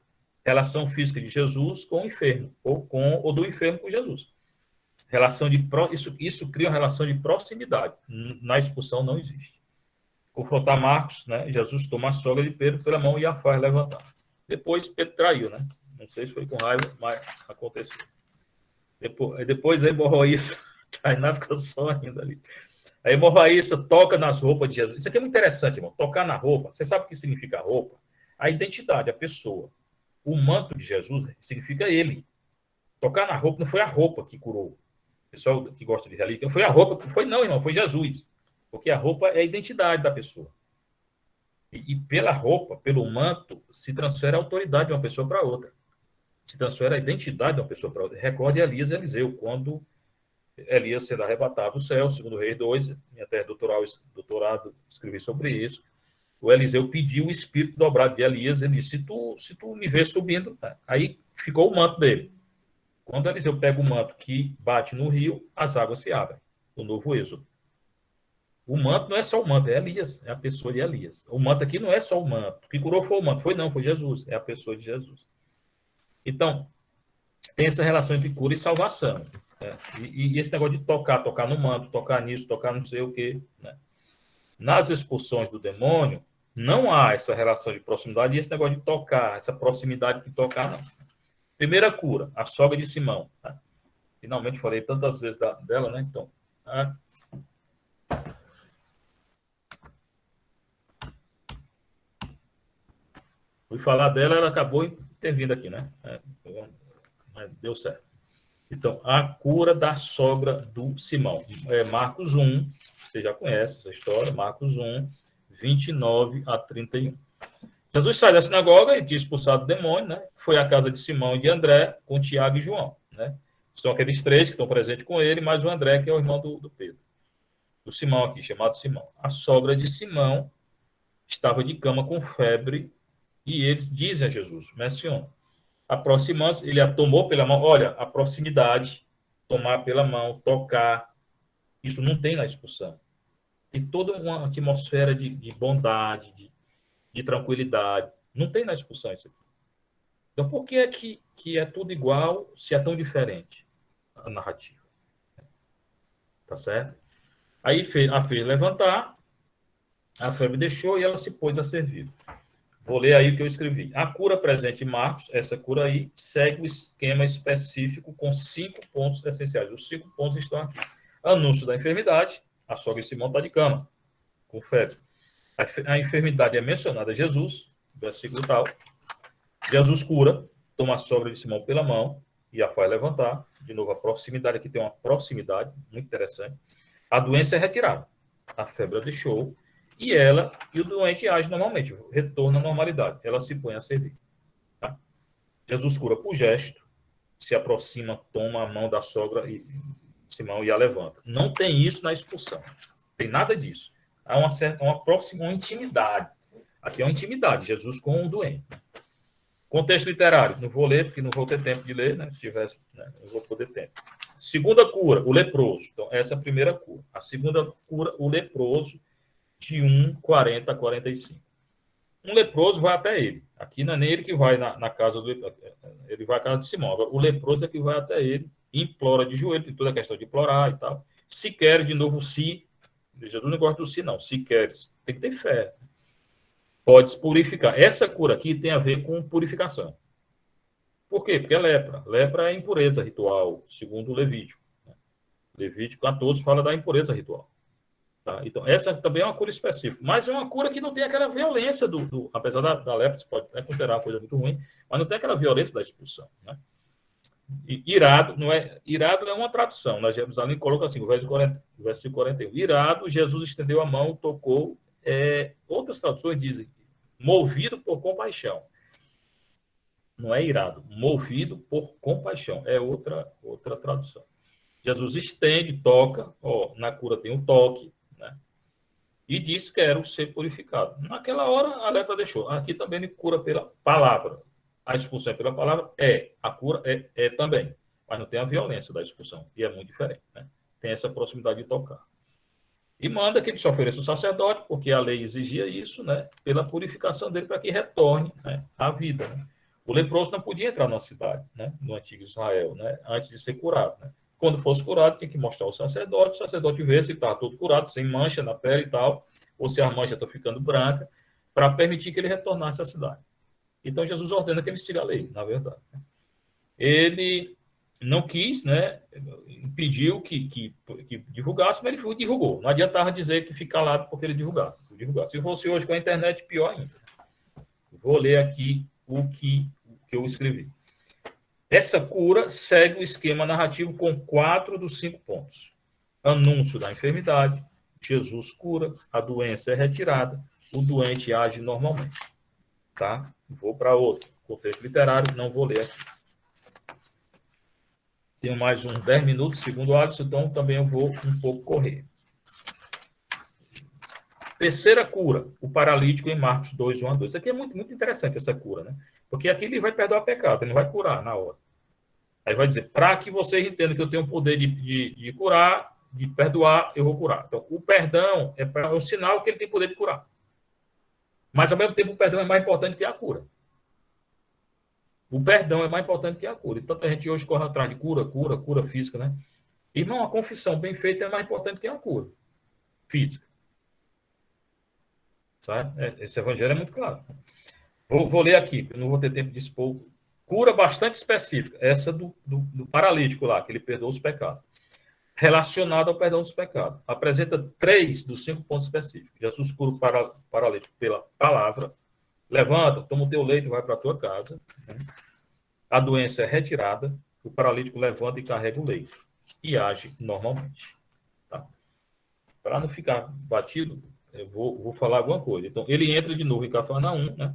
Relação física de Jesus com o enfermo, ou do enfermo com Jesus. Isso cria uma relação de proximidade. Na expulsão não existe. Confrontar Marcos, né? Jesus toma a sogra de Pedro pela mão e a faz levantar. Depois Pedro traiu, né? Não sei se foi com raiva, mas aconteceu. Depois a hemorroíça, Tainá fica só ainda ali. A hemorroíça toca nas roupas de Jesus. Isso aqui é muito interessante, irmão. Tocar na roupa. Você sabe o que significa roupa? A identidade, a pessoa. O manto de Jesus significa ele. Tocar na roupa não foi a roupa que curou. O pessoal que gosta de relíquia, não foi a roupa, não, irmão, foi Jesus. Porque a roupa é a identidade da pessoa. E pela roupa, pelo manto, se transfere a autoridade de uma pessoa para outra. Se transfere a identidade de uma pessoa para outra. Recorde Elias e Eliseu, quando Elias sendo arrebatado do céu, segundo Reis 2, minha até doutorado, escrevi sobre isso. O Eliseu pediu o espírito dobrado de Elias, ele disse, se tu me vê subindo, tá? Aí ficou o manto dele. Quando Eliseu pega o manto que bate no rio, as águas se abrem. O novo êxodo. O manto não é só o manto, é Elias, é a pessoa de Elias. O manto aqui não é só o manto. O que curou foi o manto. Foi Jesus, é a pessoa de Jesus. Então, tem essa relação entre cura e salvação. Né? E esse negócio de tocar no manto, tocar nisso, tocar não sei o quê. Né? Nas expulsões do demônio, não há essa relação de proximidade e esse negócio de tocar, essa proximidade de tocar, não. Primeira cura, a sogra de Simão. Tá? Finalmente falei tantas vezes dela, né? Então, fui falar dela, ela acabou ter vindo aqui, né? Mas deu certo. Então, a cura da sogra do Simão. Marcos 1, você já conhece essa história, Marcos 1, 29 a 31. Jesus sai da sinagoga e tinha expulsado o demônio, né? Foi à casa de Simão e de André, com Tiago e João, né? São aqueles três que estão presentes com ele, mais o André, que é o irmão do Pedro. Do Simão aqui, chamado Simão. A sogra de Simão estava de cama com febre e eles dizem a Jesus, menciona. Aproximando-se, ele a tomou pela mão. Olha, a proximidade, tomar pela mão, tocar, isso não tem na expulsão. Tem toda uma atmosfera de bondade, de tranquilidade. Não tem na expulsão isso aqui. Então, por que é que é tudo igual se é tão diferente a narrativa? Tá certo? Aí a fez levantar, a febre deixou e ela se pôs a servir. Vou ler aí o que eu escrevi. A cura presente em Marcos, essa cura aí, segue o esquema específico com 5 pontos essenciais. Os 5 pontos estão aqui. Anúncio da enfermidade, a sogra de Simão está de cama, com febre. A enfermidade é mencionada a Jesus, versículo tal. Jesus cura, toma a sogra de Simão pela mão e a faz levantar. De novo, a proximidade, aqui tem uma proximidade, muito interessante. A doença é retirada, a febre deixou, e o doente age normalmente, retorna à normalidade. Ela se põe a servir. Tá? Jesus cura por gesto, se aproxima, toma a mão da sogra e Simão e a levanta. Não tem isso na expulsão. Não tem nada disso. Há uma intimidade. Aqui é uma intimidade, Jesus com o doente. Contexto literário, não vou ler, porque não vou ter tempo de ler, né? Se tivesse, né? Não vou poder tempo. Segunda cura, o leproso. Então, essa é a primeira cura. A segunda cura, o leproso, de 1,40 a 45. Um leproso vai até ele. Aqui não é nem ele que vai na casa do... Ele vai à casa de Simão. Agora, o leproso é que vai até ele, implora de joelho, tem toda a questão de implorar e tal. Se quer, de novo, se... Jesus não gosta do se, não. Se queres. Tem que ter fé. Pode se purificar. Essa cura aqui tem a ver com purificação. Por quê? Porque é lepra. Lepra é impureza ritual, segundo o Levítico. Levítico 14 fala da impureza ritual. Tá? Então, essa também é uma cura específica. Mas é uma cura que não tem aquela violência apesar da lepra, você pode até considerar uma coisa muito ruim, mas não tem aquela violência da expulsão, né? E irado é uma tradução, né? Jerusalém coloca assim, o versículo 41. Irado, Jesus estendeu a mão, tocou. Outras traduções dizem movido por compaixão. Não é irado, movido por compaixão. É outra tradução. Jesus estende, toca, na cura tem um toque, né? E diz: quero ser purificado. Naquela hora, a lepra deixou. Aqui também ele cura pela palavra. A expulsão é pela palavra, a cura é também. Mas não tem a violência da expulsão, e é muito diferente, né? Tem essa proximidade de tocar. E manda que ele se ofereça o sacerdote, porque a lei exigia isso, né? Pela purificação dele, para que retorne, né, à vida, né? O leproso não podia entrar na cidade, né, no antigo Israel, né, antes de ser curado, né? Quando fosse curado, tinha que mostrar ao sacerdote, o sacerdote vê se estava todo curado, sem mancha na pele e tal, ou se a mancha está ficando branca, para permitir que ele retornasse à cidade. Então, Jesus ordena que ele siga a lei, na verdade. Ele não quis, né, impediu que divulgasse, mas ele divulgou. Não adiantava dizer que fica calado porque ele divulgasse. Se fosse hoje com a internet, pior ainda. Vou ler aqui o que eu escrevi. Essa cura segue o esquema narrativo com 4 dos 5 pontos. Anúncio da enfermidade, Jesus cura, a doença é retirada, o doente age normalmente. Tá? Vou para outro. Contexto literário, não vou ler aqui. Tenho mais uns 10 minutos, segundo o Alisson, então também eu vou um pouco correr. Terceira cura, o paralítico em Marcos 2, 1 a 2. Isso aqui é muito, muito interessante, essa cura, né? Porque aqui ele vai perdoar pecado, ele não vai curar na hora. Aí vai dizer, para que vocês entendam que eu tenho o poder de curar, de perdoar, eu vou curar. Então, o perdão é um sinal que ele tem poder de curar. Mas, ao mesmo tempo, o perdão é mais importante que a cura. O perdão é mais importante que a cura. E tanta gente hoje corre atrás de cura física, né? Irmão, a confissão bem feita é mais importante que a cura física. Sabe? Esse evangelho é muito claro. Vou ler aqui, eu não vou ter tempo de expor. Cura bastante específica, essa do paralítico lá, que ele perdoou os pecados. Relacionada ao perdão dos pecados. Apresenta 3 dos 5 pontos específicos. Jesus cura o paralítico pela palavra. Levanta, toma o teu leito e vai para a tua casa. A doença é retirada. O paralítico levanta e carrega o leito. E age normalmente. Tá? Para não ficar batido, eu vou falar alguma coisa. Então, ele entra de novo em Cafarnaum, né?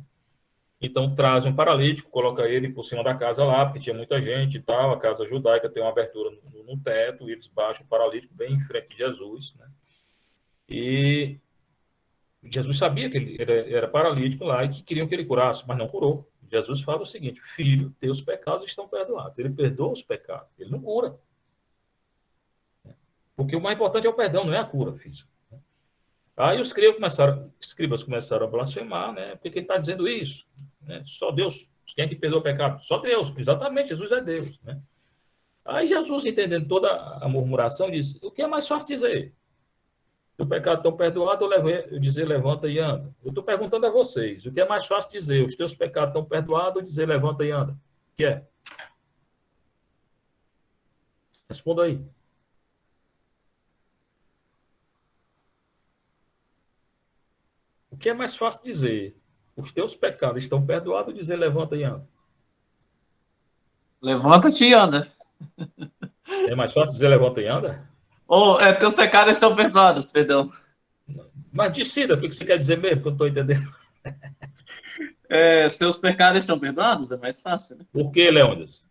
Então, traz um paralítico, coloca ele por cima da casa lá, porque tinha muita gente e tal. A casa judaica tem uma abertura no teto, e eles baixam o paralítico bem em frente de Jesus, né? E Jesus sabia que ele era paralítico lá e que queriam que ele curasse, mas não curou. Jesus fala o seguinte: filho, teus pecados estão perdoados. Ele perdoa os pecados, ele não cura. Porque o mais importante é o perdão, não é a cura física. Aí os escribas começaram a blasfemar, né? Por que ele está dizendo isso? Né? Só Deus, quem é que perdoa o pecado? Só Deus, exatamente, Jesus é Deus, né? Aí Jesus, entendendo toda a murmuração, disse: o que é mais fácil dizer? O pecado estão perdoado ou eu dizer levanta e anda? Eu estou perguntando a vocês, o que é mais fácil dizer? Os teus pecados estão perdoados ou dizer levanta e anda? O que é? Responda aí. O que é mais fácil dizer? Os teus pecados estão perdoados ou dizer levanta e anda? Levanta-te e anda. É mais fácil dizer levanta e anda? Ou teus pecados estão perdoados, perdão. Mas decida, o que você quer dizer mesmo, que eu não estou entendendo. Seus pecados estão perdoados? É mais fácil, né? Por que, Leônidas?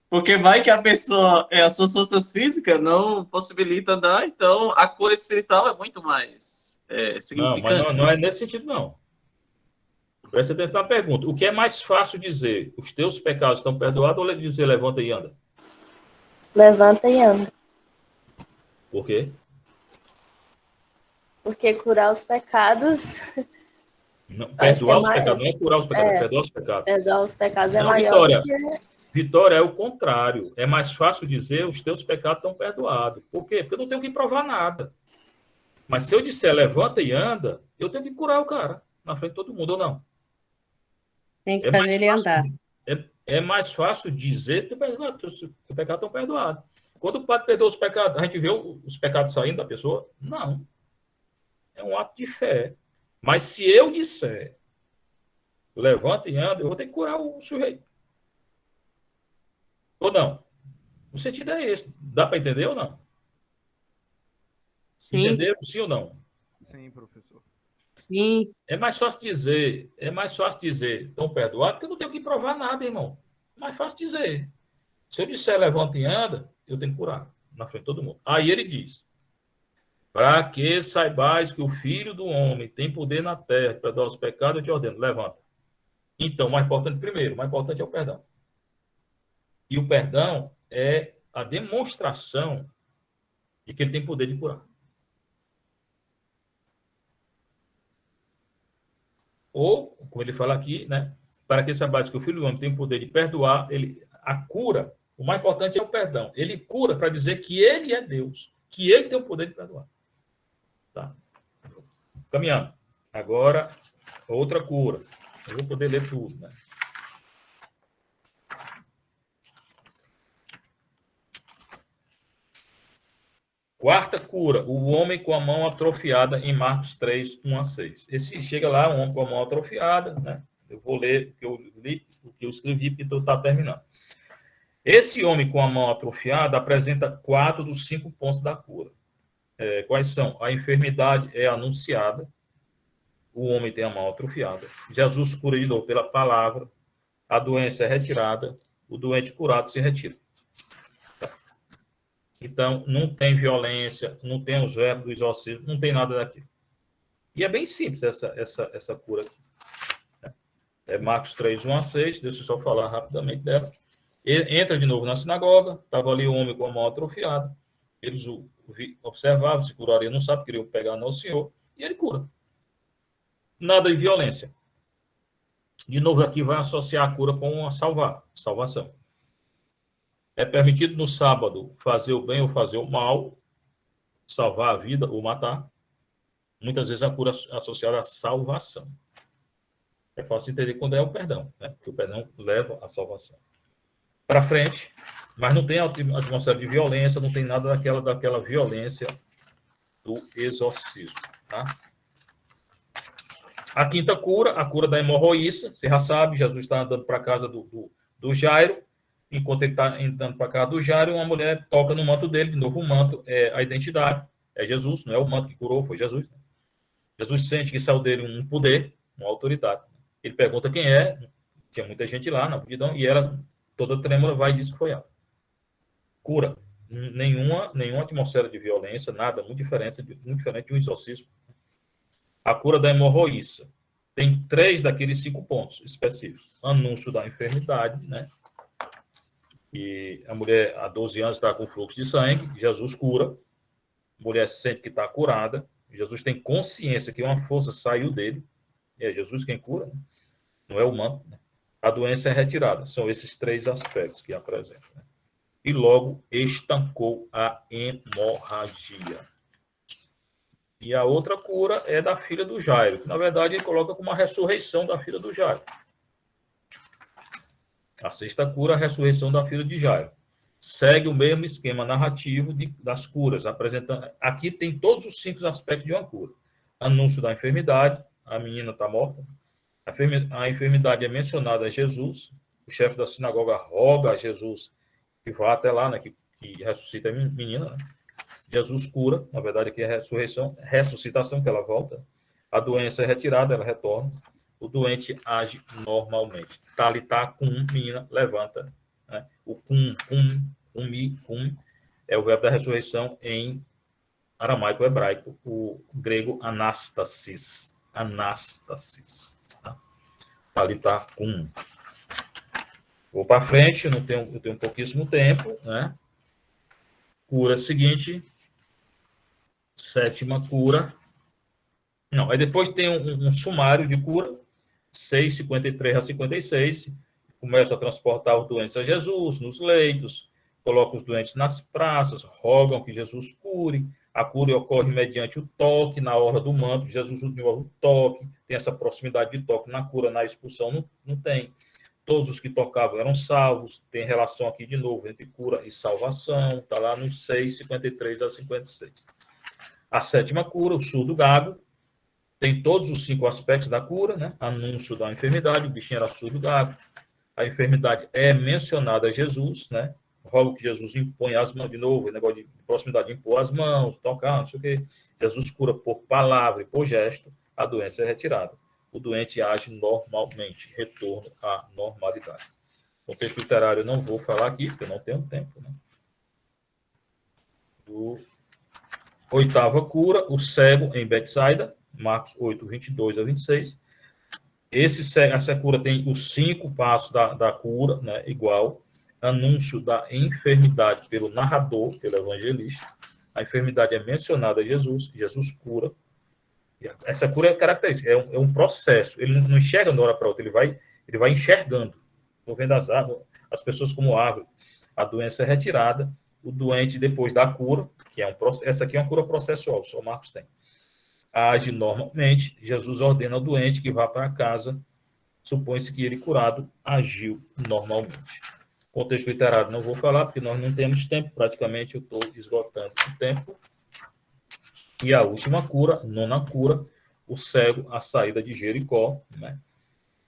Porque vai que a pessoa, as suas forças físicas não possibilita andar, então a cura espiritual é muito mais significante. Não, não é nesse sentido, não. Presta atenção na pergunta. O que é mais fácil dizer? Os teus pecados estão perdoados ou dizer levanta e anda? Levanta e anda. Por quê? Porque curar os pecados... Não, perdoar os pecados, não é curar os pecados, é perdoar os pecados. Perdoar os pecados é maior do que... Vitória, é o contrário. É mais fácil dizer os teus pecados estão perdoados. Por quê? Porque eu não tenho que provar nada. Mas se eu disser levanta e anda, eu tenho que curar o cara na frente de todo mundo, ou não? Tem que fazer ele andar. É mais fácil dizer que os pecados estão perdoados. Quando o padre perdoa os pecados, a gente vê os pecados saindo da pessoa? Não. É um ato de fé. Mas se eu disser, levanta e anda, eu vou ter que curar o sujeito. Ou não? O sentido é esse. Dá para entender ou não? Sim, Entenderam? Sim ou não? Sim, professor. sim. É mais fácil dizer, estão perdoados, porque eu não tenho que provar nada, irmão. É mais fácil dizer. Se eu disser levanta e anda, eu tenho que curar na frente de todo mundo. Aí ele diz, para que saibais que o Filho do Homem tem poder na terra para perdoar os pecados, eu te ordeno, levanta. Então, o mais importante é o perdão. E o perdão é a demonstração de que ele tem poder de curar. Ou, como ele fala aqui, né, para que saibais que o Filho do Homem tem o poder de perdoar, a cura, o mais importante é o perdão. Ele cura para dizer que ele é Deus, que ele tem o poder de perdoar. Tá? Caminhando. Agora, outra cura. Eu vou poder ler tudo, né? Quarta cura, o homem com a mão atrofiada em Marcos 3, 1 a 6. Esse chega lá, um homem com a mão atrofiada, né? Eu vou ler o que eu li, o que eu escrevi, porque está terminando. Esse homem com a mão atrofiada apresenta 4 dos 5 pontos da cura. Quais são? A enfermidade é anunciada, o homem tem a mão atrofiada, Jesus cura de novo pela palavra, a doença é retirada, o doente curado se retira. Então, não tem violência, não tem os verbos do exorcismo, não tem nada daquilo. E é bem simples essa cura aqui. É Marcos 3, 1 a 6, deixa eu só falar rapidamente dela. Ele entra de novo na sinagoga, estava ali o homem com a mão atrofiada, eles o observavam, se curaria, não sabe, queriam pegar no Senhor, e ele cura. Nada de violência. De novo, aqui vai associar a cura com a salvação. É permitido no sábado fazer o bem ou fazer o mal, salvar a vida ou matar. Muitas vezes a cura é associada à salvação. É fácil entender quando é o perdão, né? Porque o perdão leva à salvação. Para frente, mas não tem atmosfera de violência, não tem nada daquela violência do exorcismo. Tá? A quinta cura, a cura da hemorroíça. Você já sabe, Jesus está andando para a casa do Jairo. Enquanto ele está andando para a casa do Jairo, uma mulher toca no manto dele. De novo, o manto é a identidade. É Jesus, não é o manto que curou, foi Jesus. Jesus sente que saiu dele um poder, uma autoridade. Ele pergunta quem é. Tinha muita gente lá na multidão, e ela, toda trêmula, vai e diz que foi ela. Cura. Nenhuma atmosfera de violência, nada, muito diferente de um exorcismo. A cura da hemorroíça. Tem 3 daqueles 5 pontos específicos. Anúncio da enfermidade, né? E a mulher, há 12 anos, está com fluxo de sangue, Jesus cura. A mulher sente que está curada. Jesus tem consciência que uma força saiu dele. É Jesus quem cura, né? Não é o manto. Né? A doença é retirada. São esses 3 aspectos que apresentam. Né? E logo estancou a hemorragia. E a outra cura é da filha do Jairo, que, na verdade, ele coloca como a ressurreição da filha do Jairo. A sexta cura, a ressurreição da filha de Jairo. Segue o mesmo esquema narrativo das curas, apresentando. Aqui tem todos os 5 aspectos de uma cura. Anúncio da enfermidade, a menina está morta. A enfermidade é mencionada a Jesus. O chefe da sinagoga roga a Jesus que vá até lá, né, que ressuscita a menina. Né? Jesus cura, na verdade aqui é ressuscitação, que ela volta. A doença é retirada, ela retorna. O doente age normalmente. Talitá cum, menina, levanta. Né? O cum é o verbo da ressurreição em aramaico hebraico, o grego anastasis. Tá? Talitá cum. Vou para frente, eu tenho pouquíssimo tempo, né? Cura seguinte, 7ª cura. Não, aí depois tem um sumário de cura, 6:53 a 56, começa a transportar os doentes a Jesus, nos leitos, coloca os doentes nas praças, rogam que Jesus cure, a cura ocorre mediante o toque, na hora do manto, Jesus uniu o toque, tem essa proximidade de toque na cura, na expulsão não tem. Todos os que tocavam eram salvos, tem relação aqui de novo entre cura e salvação, está lá nos 6:53 a 56. A 7ª cura, o surdo gago, tem todos os 5 aspectos da cura, né? Anúncio da enfermidade, o bichinho era surdo gago. A enfermidade é mencionada a Jesus, né? Rogo que Jesus impõe as mãos de novo, negócio de proximidade, impor as mãos, tocar, não sei o quê. Jesus cura por palavra e por gesto, a doença é retirada. O doente age normalmente, retorno à normalidade. O texto literário eu não vou falar aqui, porque eu não tenho tempo, né? Oitava cura, o cego em Betsaida, Marcos 8, 22 a 26. Essa cura tem os 5 passos da cura, né, igual. Anúncio da enfermidade pelo narrador, pelo evangelista. A enfermidade é mencionada a Jesus, Jesus cura. Essa cura é característica, é um processo. Ele não enxerga de uma hora para outra, ele vai enxergando. Estou vendo as pessoas como árvore. A doença é retirada, o doente, depois da cura, que é essa aqui é uma cura processual, só o Marcos tem, age normalmente. Jesus ordena ao doente que vá para casa, supõe-se que ele curado agiu normalmente. Contexto literário não vou falar, porque nós não temos tempo, praticamente eu estou esgotando o tempo. E a última cura, nona cura, o cego, a saída de Jericó, né?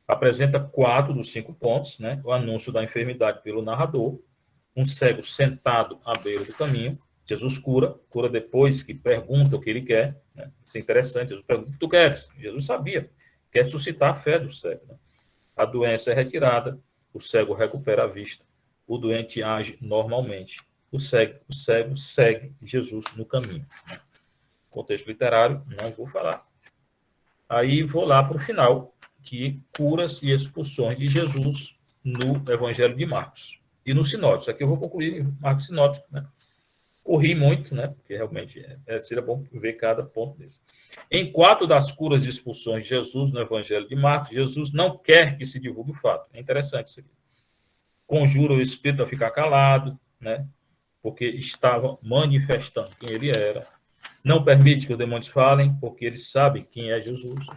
Apresenta 4 dos 5 pontos, né? O anúncio da enfermidade pelo narrador, um cego sentado à beira do caminho, Jesus cura depois que pergunta o que ele quer, né? Isso é interessante, Jesus pergunta o que tu queres. Jesus sabia, quer suscitar a fé do cego, né? A doença é retirada, o cego recupera a vista, o doente age normalmente, o cego segue Jesus no caminho. Contexto literário, não vou falar. Aí vou lá para o final, que curas e expulsões de Jesus no Evangelho de Marcos. E no sinótico. Aqui eu vou concluir em Marcos sinótico, né? Corri muito, né? Porque realmente seria bom ver cada ponto desse. Em 4 das curas e expulsões de Jesus no Evangelho de Marcos, Jesus não quer que se divulgue o fato. É interessante isso aqui. Conjura o espírito a ficar calado, né? Porque estava manifestando quem ele era. Não permite que os demônios falem, porque eles sabem quem é Jesus. Né?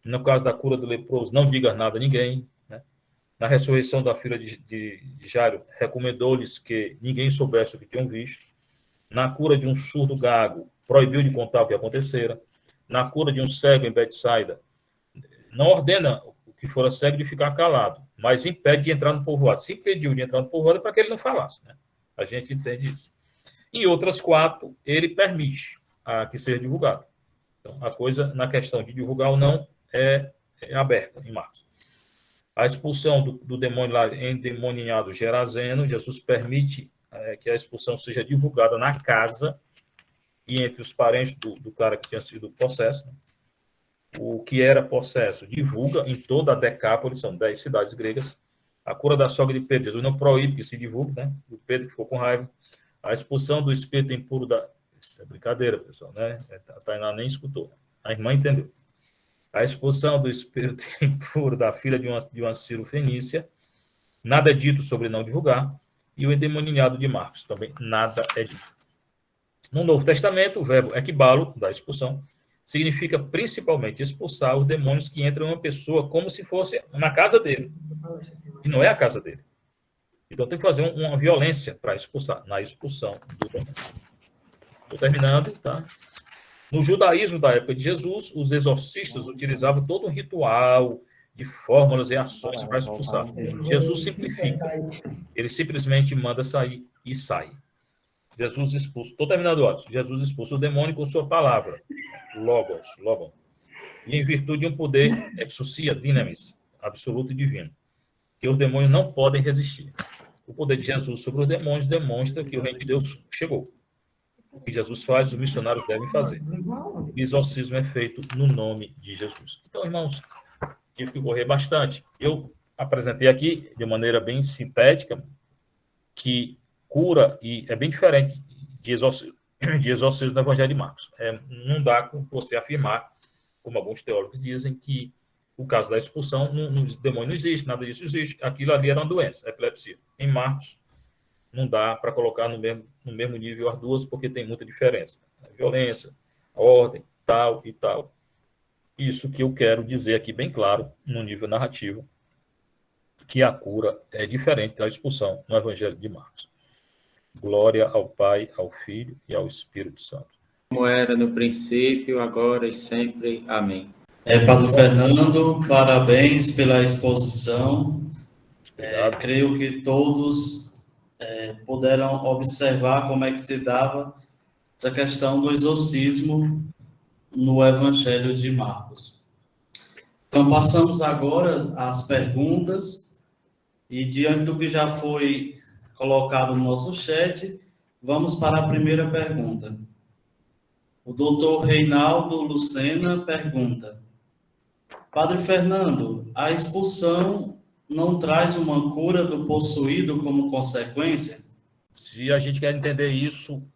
No caso da cura do leproso, não diga nada a ninguém. Né? Na ressurreição da filha de Jairo, recomendou-lhes que ninguém soubesse o que tinham visto. Na cura de um surdo gago, proibiu de contar o que acontecera. Na cura de um cego em Betsaida, não ordena o que fora cego de ficar calado, mas impede de entrar no povoado. Se impediu de entrar no povoado é para que ele não falasse. Né? A gente entende isso. Em outras 4, ele permite que seja divulgado. Então, a coisa, na questão de divulgar ou não, é aberta em Marcos. A expulsão do demônio lá endemoniado Gerazeno, Jesus permite que a expulsão seja divulgada na casa e entre os parentes do cara que tinha sido possesso. Né? O que era possesso divulga em toda a Decápolis, são 10 cidades gregas. A cura da sogra de Pedro, Jesus não proíbe que se divulgue, né? O Pedro ficou com raiva. A expulsão do espírito impuro da... Isso é brincadeira, pessoal, né? A Tainá nem escutou. A irmã entendeu. A expulsão do espírito impuro da filha de uma Ciro-fenícia, nada é dito sobre não divulgar. E o endemoniado de Marcos, também nada é dito. No Novo Testamento, o verbo ekbalo, da expulsão, significa principalmente expulsar os demônios que entram em uma pessoa como se fosse na casa dele. E não é a casa dele. Então tem que fazer uma violência para expulsar, na expulsão do demônio. Estou terminando, tá? No judaísmo da época de Jesus, os exorcistas utilizavam todo um ritual de fórmulas e ações para expulsar. Jesus simplifica. Ele simplesmente manda sair e sai. Jesus expulsa. Estou terminando, olha. Jesus expulsa o demônio com sua palavra. Logos. E em virtude de um poder exousia, dinamis, absoluto e divino, que os demônios não podem resistir. O poder de Jesus sobre os demônios demonstra que o reino de Deus chegou. O que Jesus faz, os missionários devem fazer. O exorcismo é feito no nome de Jesus. Então, irmãos, tive que correr bastante. Eu apresentei aqui, de maneira bem sintética, que cura e é bem diferente de exorcismo no Evangelho de Marcos. Não dá com você afirmar, como alguns teólogos dizem, que o caso da expulsão, no demônio não existe, nada disso existe. Aquilo ali era uma doença, epilepsia. Em Marcos, não dá para colocar no mesmo nível as duas, porque tem muita diferença. A violência, a ordem, tal e tal. Isso que eu quero dizer aqui bem claro, no nível narrativo, que a cura é diferente da expulsão no Evangelho de Marcos. Glória ao Pai, ao Filho e ao Espírito Santo. como era no princípio, agora e sempre. Amém. Padre Fernando, parabéns pela exposição. Obrigado. Creio que todos puderam observar como é que se dava essa questão do exorcismo no Evangelho de Marcos. Então, passamos agora às perguntas, e diante do que já foi colocado no nosso chat, vamos para a primeira pergunta. O doutor Reinaldo Lucena pergunta: Padre Fernando, a expulsão não traz uma cura do possuído como consequência? Se a gente quer entender isso,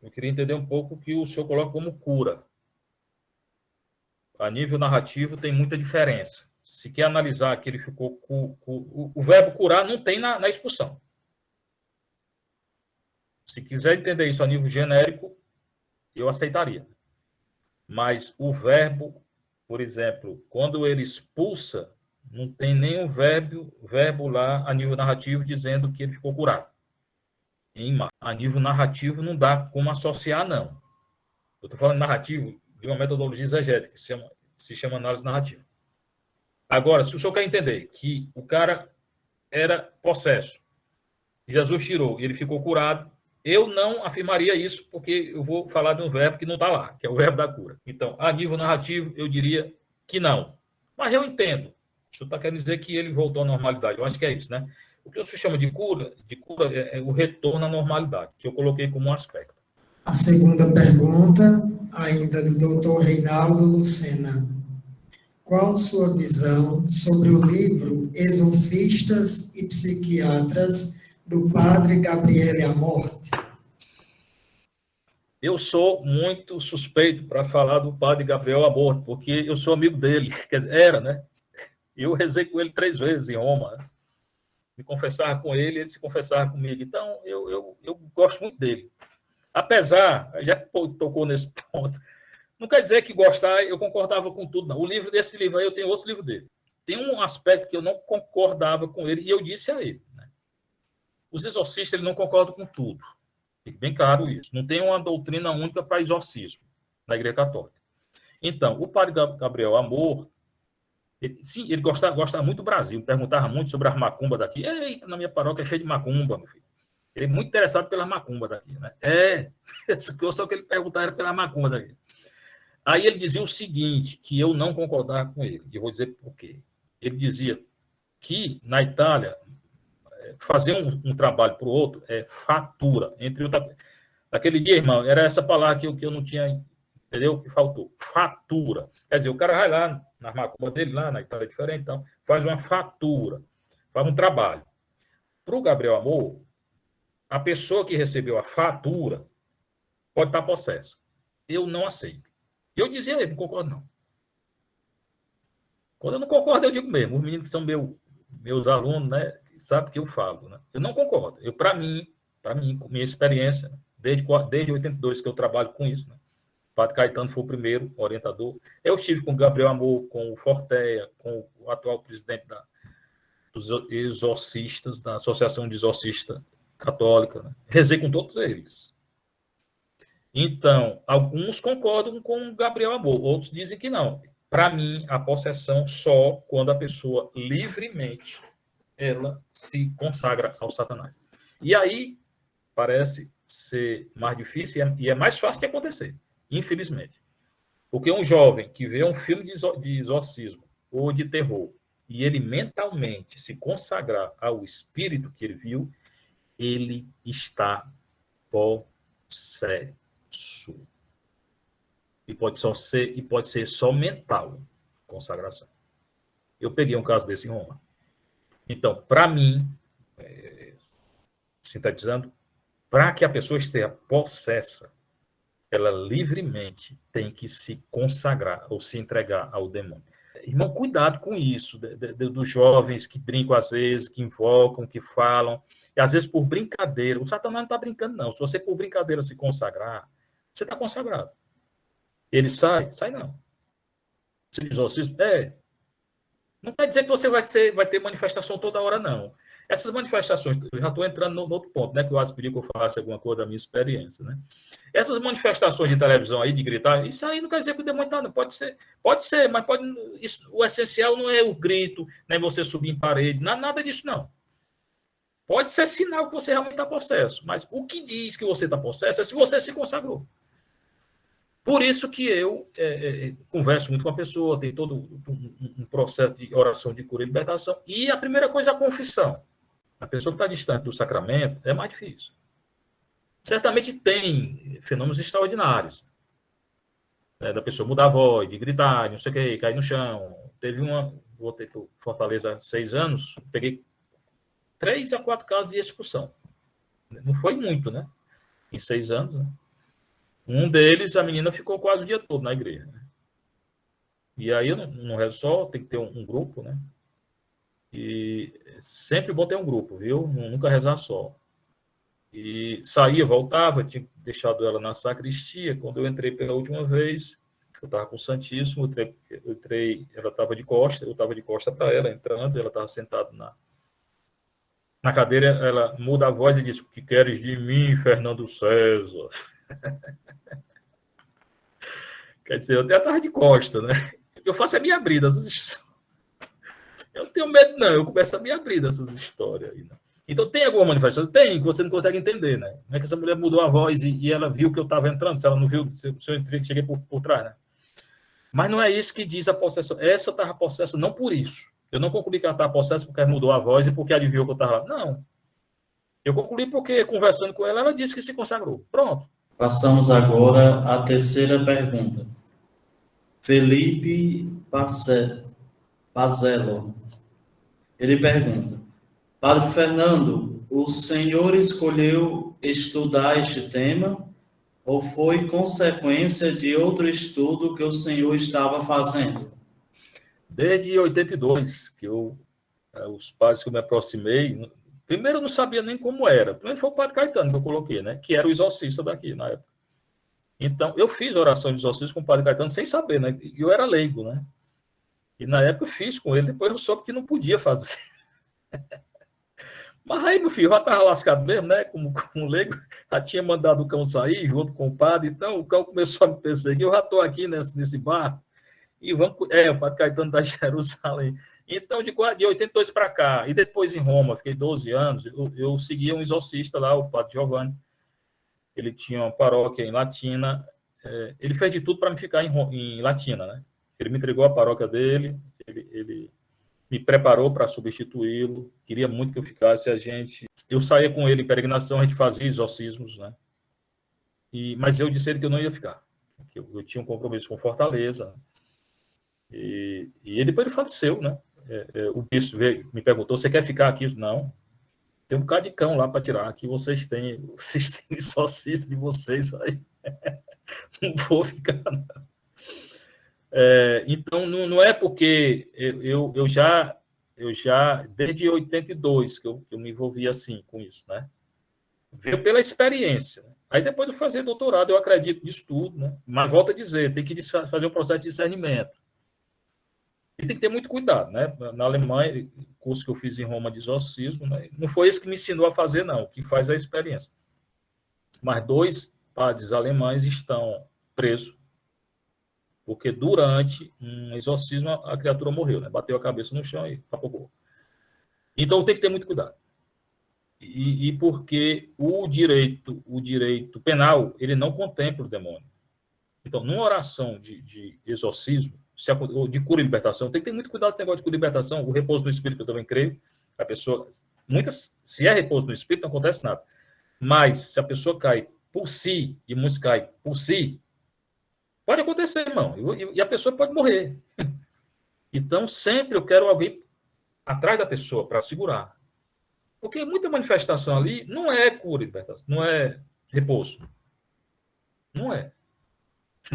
eu queria entender um pouco o que o senhor coloca como cura. A nível narrativo tem muita diferença. Se quer analisar que ele ficou... O verbo curar não tem na expulsão. Se quiser entender isso a nível genérico, eu aceitaria. Mas o verbo, por exemplo, quando ele expulsa, não tem nenhum verbo lá a nível narrativo dizendo que ele ficou curado. A nível narrativo não dá como associar, não. Eu estou falando narrativo de uma metodologia exegética, que se chama análise narrativa. Agora, se o senhor quer entender que o cara era possesso, Jesus tirou e ele ficou curado, eu não afirmaria isso, porque eu vou falar de um verbo que não está lá, que é o verbo da cura. Então, a nível narrativo, eu diria que não. Mas eu entendo. O senhor está querendo dizer que ele voltou à normalidade. Eu acho que é isso, né? O que o senhor chama de cura é o retorno à normalidade, que eu coloquei como um aspecto. A segunda pergunta, ainda do doutor Reinaldo Lucena. Qual sua visão sobre o livro Exorcistas e Psiquiatras, do padre Gabriele Amorth? Eu sou muito suspeito para falar do padre Gabriel Amorth, porque eu sou amigo dele. Era, né? Eu rezei com ele 3 vezes em Roma, né? Me confessava com ele, ele se confessava comigo. Então, eu gosto muito dele. Apesar, já tocou nesse ponto, não quer dizer que gostar, eu concordava com tudo, não. Desse livro aí, eu tenho outro livro dele. Tem um aspecto que eu não concordava com ele, e eu disse a ele, né? Os exorcistas, eles não concordam com tudo. Fique bem claro isso. Não tem uma doutrina única para exorcismo na Igreja Católica. Então, o padre Gabriel Amorth, ele gosta muito do Brasil, perguntava muito sobre as macumbas daqui. Eita, na minha paróquia é cheio de macumba, meu filho. Ele é muito interessado pelas macumbas daqui, né? Só que ele perguntava era pelas macumbas daqui. Aí ele dizia o seguinte, que eu não concordava com ele, e eu vou dizer por quê. Ele dizia que, na Itália, fazer um trabalho para o outro é fatura. Entre outra... Aquele dia, irmão, era essa palavra que eu não tinha, entendeu? Que faltou. Fatura. Quer dizer, o cara vai lá, na macumba dele, lá na Itália é diferente, então, faz uma fatura, faz um trabalho. Para o Gabriel Amorth, a pessoa que recebeu a fatura pode estar possessa. Eu não aceito. Eu dizia a ele, não concordo, não. Quando eu não concordo, eu digo mesmo. Os meninos que são meus alunos, né, sabem que eu falo, né? Eu não concordo. Para mim, com minha experiência, desde 82 que eu trabalho com isso, né? O padre Caetano foi o primeiro orientador. Eu estive com o Gabriel Amorth, com o Forteia, com o atual presidente dos exorcistas, da Associação de Exorcistas Católica, né? Rezei com todos eles. Então, alguns concordam com o Gabriel Amorth, outros dizem que não. Para mim, a possessão só quando a pessoa livremente ela se consagra ao Satanás. E aí parece ser mais difícil e é mais fácil de acontecer, infelizmente. Porque um jovem que vê um filme de exorcismo ou de terror e ele mentalmente se consagrar ao espírito que ele viu, ele está possesso. E pode ser só mental consagração. Eu peguei um caso desse em Roma. Então, para mim, sintetizando, para que a pessoa esteja possessa, ela livremente tem que se consagrar ou se entregar ao demônio. Irmão, cuidado com isso, dos jovens que brincam às vezes, que invocam, que falam, e às vezes por brincadeira. O Satanás não está brincando, não. Se você por brincadeira se consagrar, você está consagrado. Ele sai não. Se exorcismo, não quer dizer que você vai ter manifestação toda hora, não. Essas manifestações, eu já estou entrando no outro ponto, né, que o Alisson pediu que eu falasse alguma coisa da minha experiência, né? Essas manifestações de televisão aí, de gritar, isso aí não quer dizer que o demônio está, não. Pode ser, mas o essencial não é o grito, nem você subir em parede, nada disso, não. Pode ser sinal que você realmente está possesso, mas o que diz que você está possesso é se você se consagrou. Por isso que eu converso muito com a pessoa, tem todo um processo de oração de cura e libertação, e a primeira coisa é a confissão. A pessoa que está distante do sacramento é mais difícil. Certamente tem fenômenos extraordinários, né, da pessoa mudar a voz, de gritar, não sei o que, cair no chão. Teve voltei para Fortaleza há 6 anos, peguei 3 a 4 casos de expulsão. Não foi muito, né? Em 6 anos, né? Um deles, a menina ficou quase o dia todo na igreja, né? E aí, não rezo só, tem que ter um grupo, né? E sempre bom ter um grupo, viu? Nunca rezar só. E saía, voltava, tinha deixado ela na sacristia. Quando eu entrei pela última vez, eu estava com o Santíssimo, eu entrei, ela estava de costa, eu estava de costa para ela, entrando, ela estava sentada na cadeira, ela muda a voz e diz: "O que queres de mim, Fernando César?" Quer dizer, eu até estava de costa, né? Eu faço a minha brida. Eu não tenho medo, não. Eu começo a me abrir dessas histórias aí, né? Então, tem alguma manifestação? Tem, que você não consegue entender, né? Não é que essa mulher mudou a voz e ela viu que eu estava entrando, se ela não viu, se eu entrei, cheguei por trás, né? Mas não é isso que diz a possessão. Essa estava possessa não por isso. Eu não concluí que ela estava possessa porque ela mudou a voz e porque adivinhou que eu estava lá. Não. Eu concluí porque, conversando com ela, ela disse que se consagrou. Pronto. Passamos agora à terceira pergunta. Felipe Pazello. Ele pergunta: Padre Fernando, o senhor escolheu estudar este tema ou foi consequência de outro estudo que o senhor estava fazendo? Desde 82, que os padres que eu me aproximei, primeiro eu não sabia nem como era. Primeiro foi o Padre Caetano que eu coloquei, né? Que era o exorcista daqui na época. Então, eu fiz oração de exorcismo com o Padre Caetano sem saber, né? E eu era leigo, né? E na época eu fiz com ele, depois eu soube que não podia fazer. Mas aí, meu filho, já estava lascado mesmo, né? Como leigo, já tinha mandado o cão sair junto com o padre, então o cão começou a me perseguir. Eu já estou aqui nesse bar, e vamos. O Padre Caetano da Jerusalém. Então, de 82 para cá, e depois em Roma, fiquei 12 anos, eu seguia um exorcista lá, o Padre Giovanni. Ele tinha uma paróquia em Latina. Ele fez de tudo para me ficar em Latina, né? Ele me entregou a paróquia dele, ele me preparou para substituí-lo, queria muito que eu ficasse. Eu saía com ele em peregrinação, a gente fazia exorcismos, né? Mas eu disse a ele que eu não ia ficar, que eu tinha um compromisso com Fortaleza. E depois ele faleceu, né? O bispo me perguntou: "Você quer ficar aqui?" Eu disse: "Não, tem um bocado de cão lá para tirar, aqui vocês têm exorcista de vocês aí." Não vou ficar, não. Então, não é porque eu já, desde 82, que eu me envolvi assim com isso, né? Veio pela experiência. Aí depois de fazer doutorado, eu acredito nisso tudo, né? Mas volto a dizer, tem que fazer um processo de discernimento. E tem que ter muito cuidado, né? Na Alemanha, o curso que eu fiz em Roma de exorcismo, né? Não foi esse que me ensinou a fazer, não. O que faz é a experiência. Mas 2 padres alemães estão presos porque durante um exorcismo a criatura morreu, né? Bateu a cabeça no chão e papocou. Então tem que ter muito cuidado. E porque o direito penal, ele não contempla o demônio. Então, numa oração de exorcismo, de cura e libertação, tem que ter muito cuidado com esse negócio de cura e libertação, o repouso no espírito, eu também creio. A pessoa, se é repouso no espírito, não acontece nada. Mas, se a pessoa cai por si, e muitos caem por si, pode acontecer, irmão, e a pessoa pode morrer. Então, sempre eu quero alguém atrás da pessoa para segurar. Porque muita manifestação ali não é cura e libertação, não é repouso. Não é.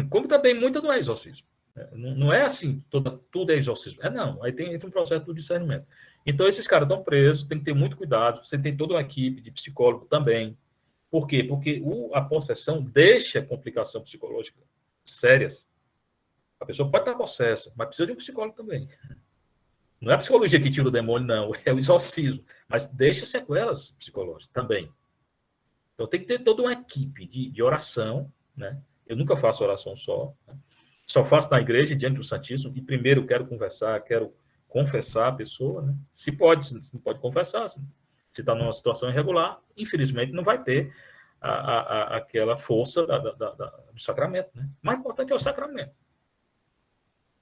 Como também muita não é exorcismo. Não é assim, tudo é exorcismo. Não, aí tem um processo do discernimento. Então, esses caras estão presos, tem que ter muito cuidado, você tem toda uma equipe de psicólogo também. Por quê? Porque a possessão deixa complicação psicológica sérias. A pessoa pode estar possessa, mas precisa de um psicólogo também. Não é a psicologia que tira o demônio, não. É o exorcismo. Mas deixa sequelas psicológicas também. Então tem que ter toda uma equipe de oração, né? Eu nunca faço oração só. Né? Só faço na igreja, diante do Santíssimo, e primeiro eu quero conversar, quero confessar a pessoa, né? Se não pode confessar, se está numa situação irregular, infelizmente não vai ter aquela força do sacramento, né? O mais importante é o sacramento.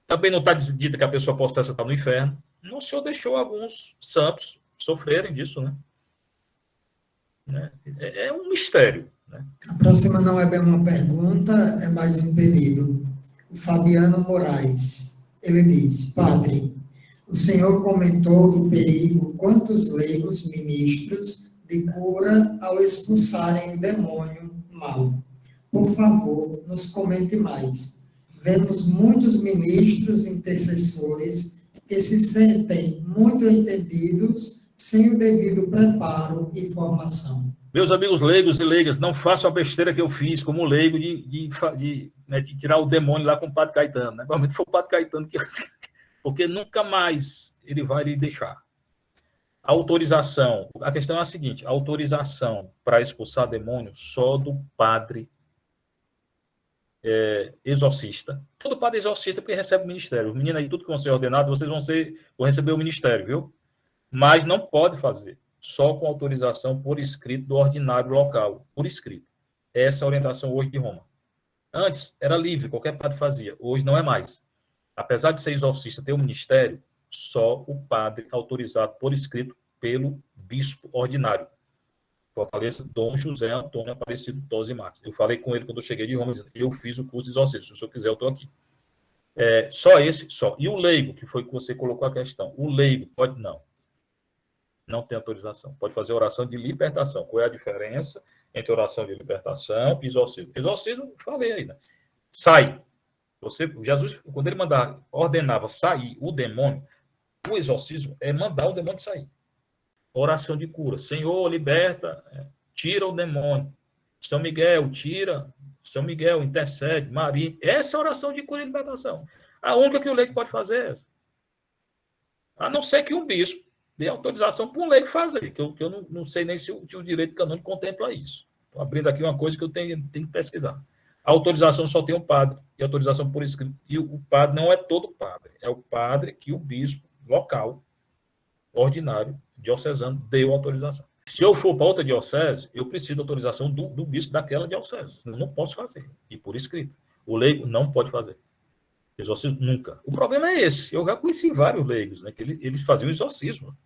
Também não está dito que a pessoa possessa está no inferno. O Senhor deixou alguns santos sofrerem disso, né? É um mistério, né? A próxima não é bem uma pergunta, é mais um pedido. O Fabiano Moraes, ele diz: Padre, o senhor comentou do perigo quantos leigos ministros de cura ao expulsarem o demônio mau. Por favor, nos comente mais. Vemos muitos ministros intercessores que se sentem muito entendidos sem o devido preparo e formação. Meus amigos leigos e leigas, não façam a besteira que eu fiz como leigo de tirar o demônio lá com o Padre Caetano. Né? Provavelmente foi o Padre Caetano que... Porque nunca mais ele vai lhe deixar. A autorização, a questão é a seguinte, a autorização para expulsar demônio só do padre exorcista. Todo padre exorcista porque recebe o ministério. Os meninos aí, tudo que vão ser ordenados, vocês vão receber o ministério, viu? Mas não pode fazer. Só com autorização por escrito do ordinário local, por escrito. Essa é a orientação hoje de Roma. Antes, era livre, qualquer padre fazia. Hoje não é mais. Apesar de ser exorcista ter um ministério, só o padre autorizado por escrito pelo bispo ordinário. Fortaleza, Dom José Antônio Aparecido Tosi Marques. Eu falei com ele quando eu cheguei de Roma, dizendo, eu fiz o curso de exorcismo, se o senhor quiser, eu estou aqui. Só esse, só. E o leigo, que foi que você colocou a questão, o leigo pode não tem autorização. Pode fazer oração de libertação. Qual é a diferença entre oração de libertação e exorcismo? Exorcismo, falei aí, né? Sai. Jesus, quando ele ordenava sair o demônio, o exorcismo é mandar o demônio sair. Oração de cura. Senhor, liberta, tira o demônio. São Miguel, tira. São Miguel, intercede. Maria. Essa é a oração de cura e libertação. A única que o leigo pode fazer é essa. A não ser que um bispo dê autorização para um leigo fazer, que eu não sei nem se o direito canônico contempla isso. Estou abrindo aqui uma coisa que eu tenho que pesquisar. A autorização só tem um padre, e autorização por escrito. E o padre não é todo padre, é o padre que o bispo local, ordinário, diocesano, deu autorização. Se eu for para outra diocese, eu preciso da autorização do bispo daquela diocese. Eu não posso fazer, e por escrito. O leigo não pode fazer. Exorcismo, nunca. O problema é esse. Eu já conheci vários leigos, né, que eles faziam exorcismo.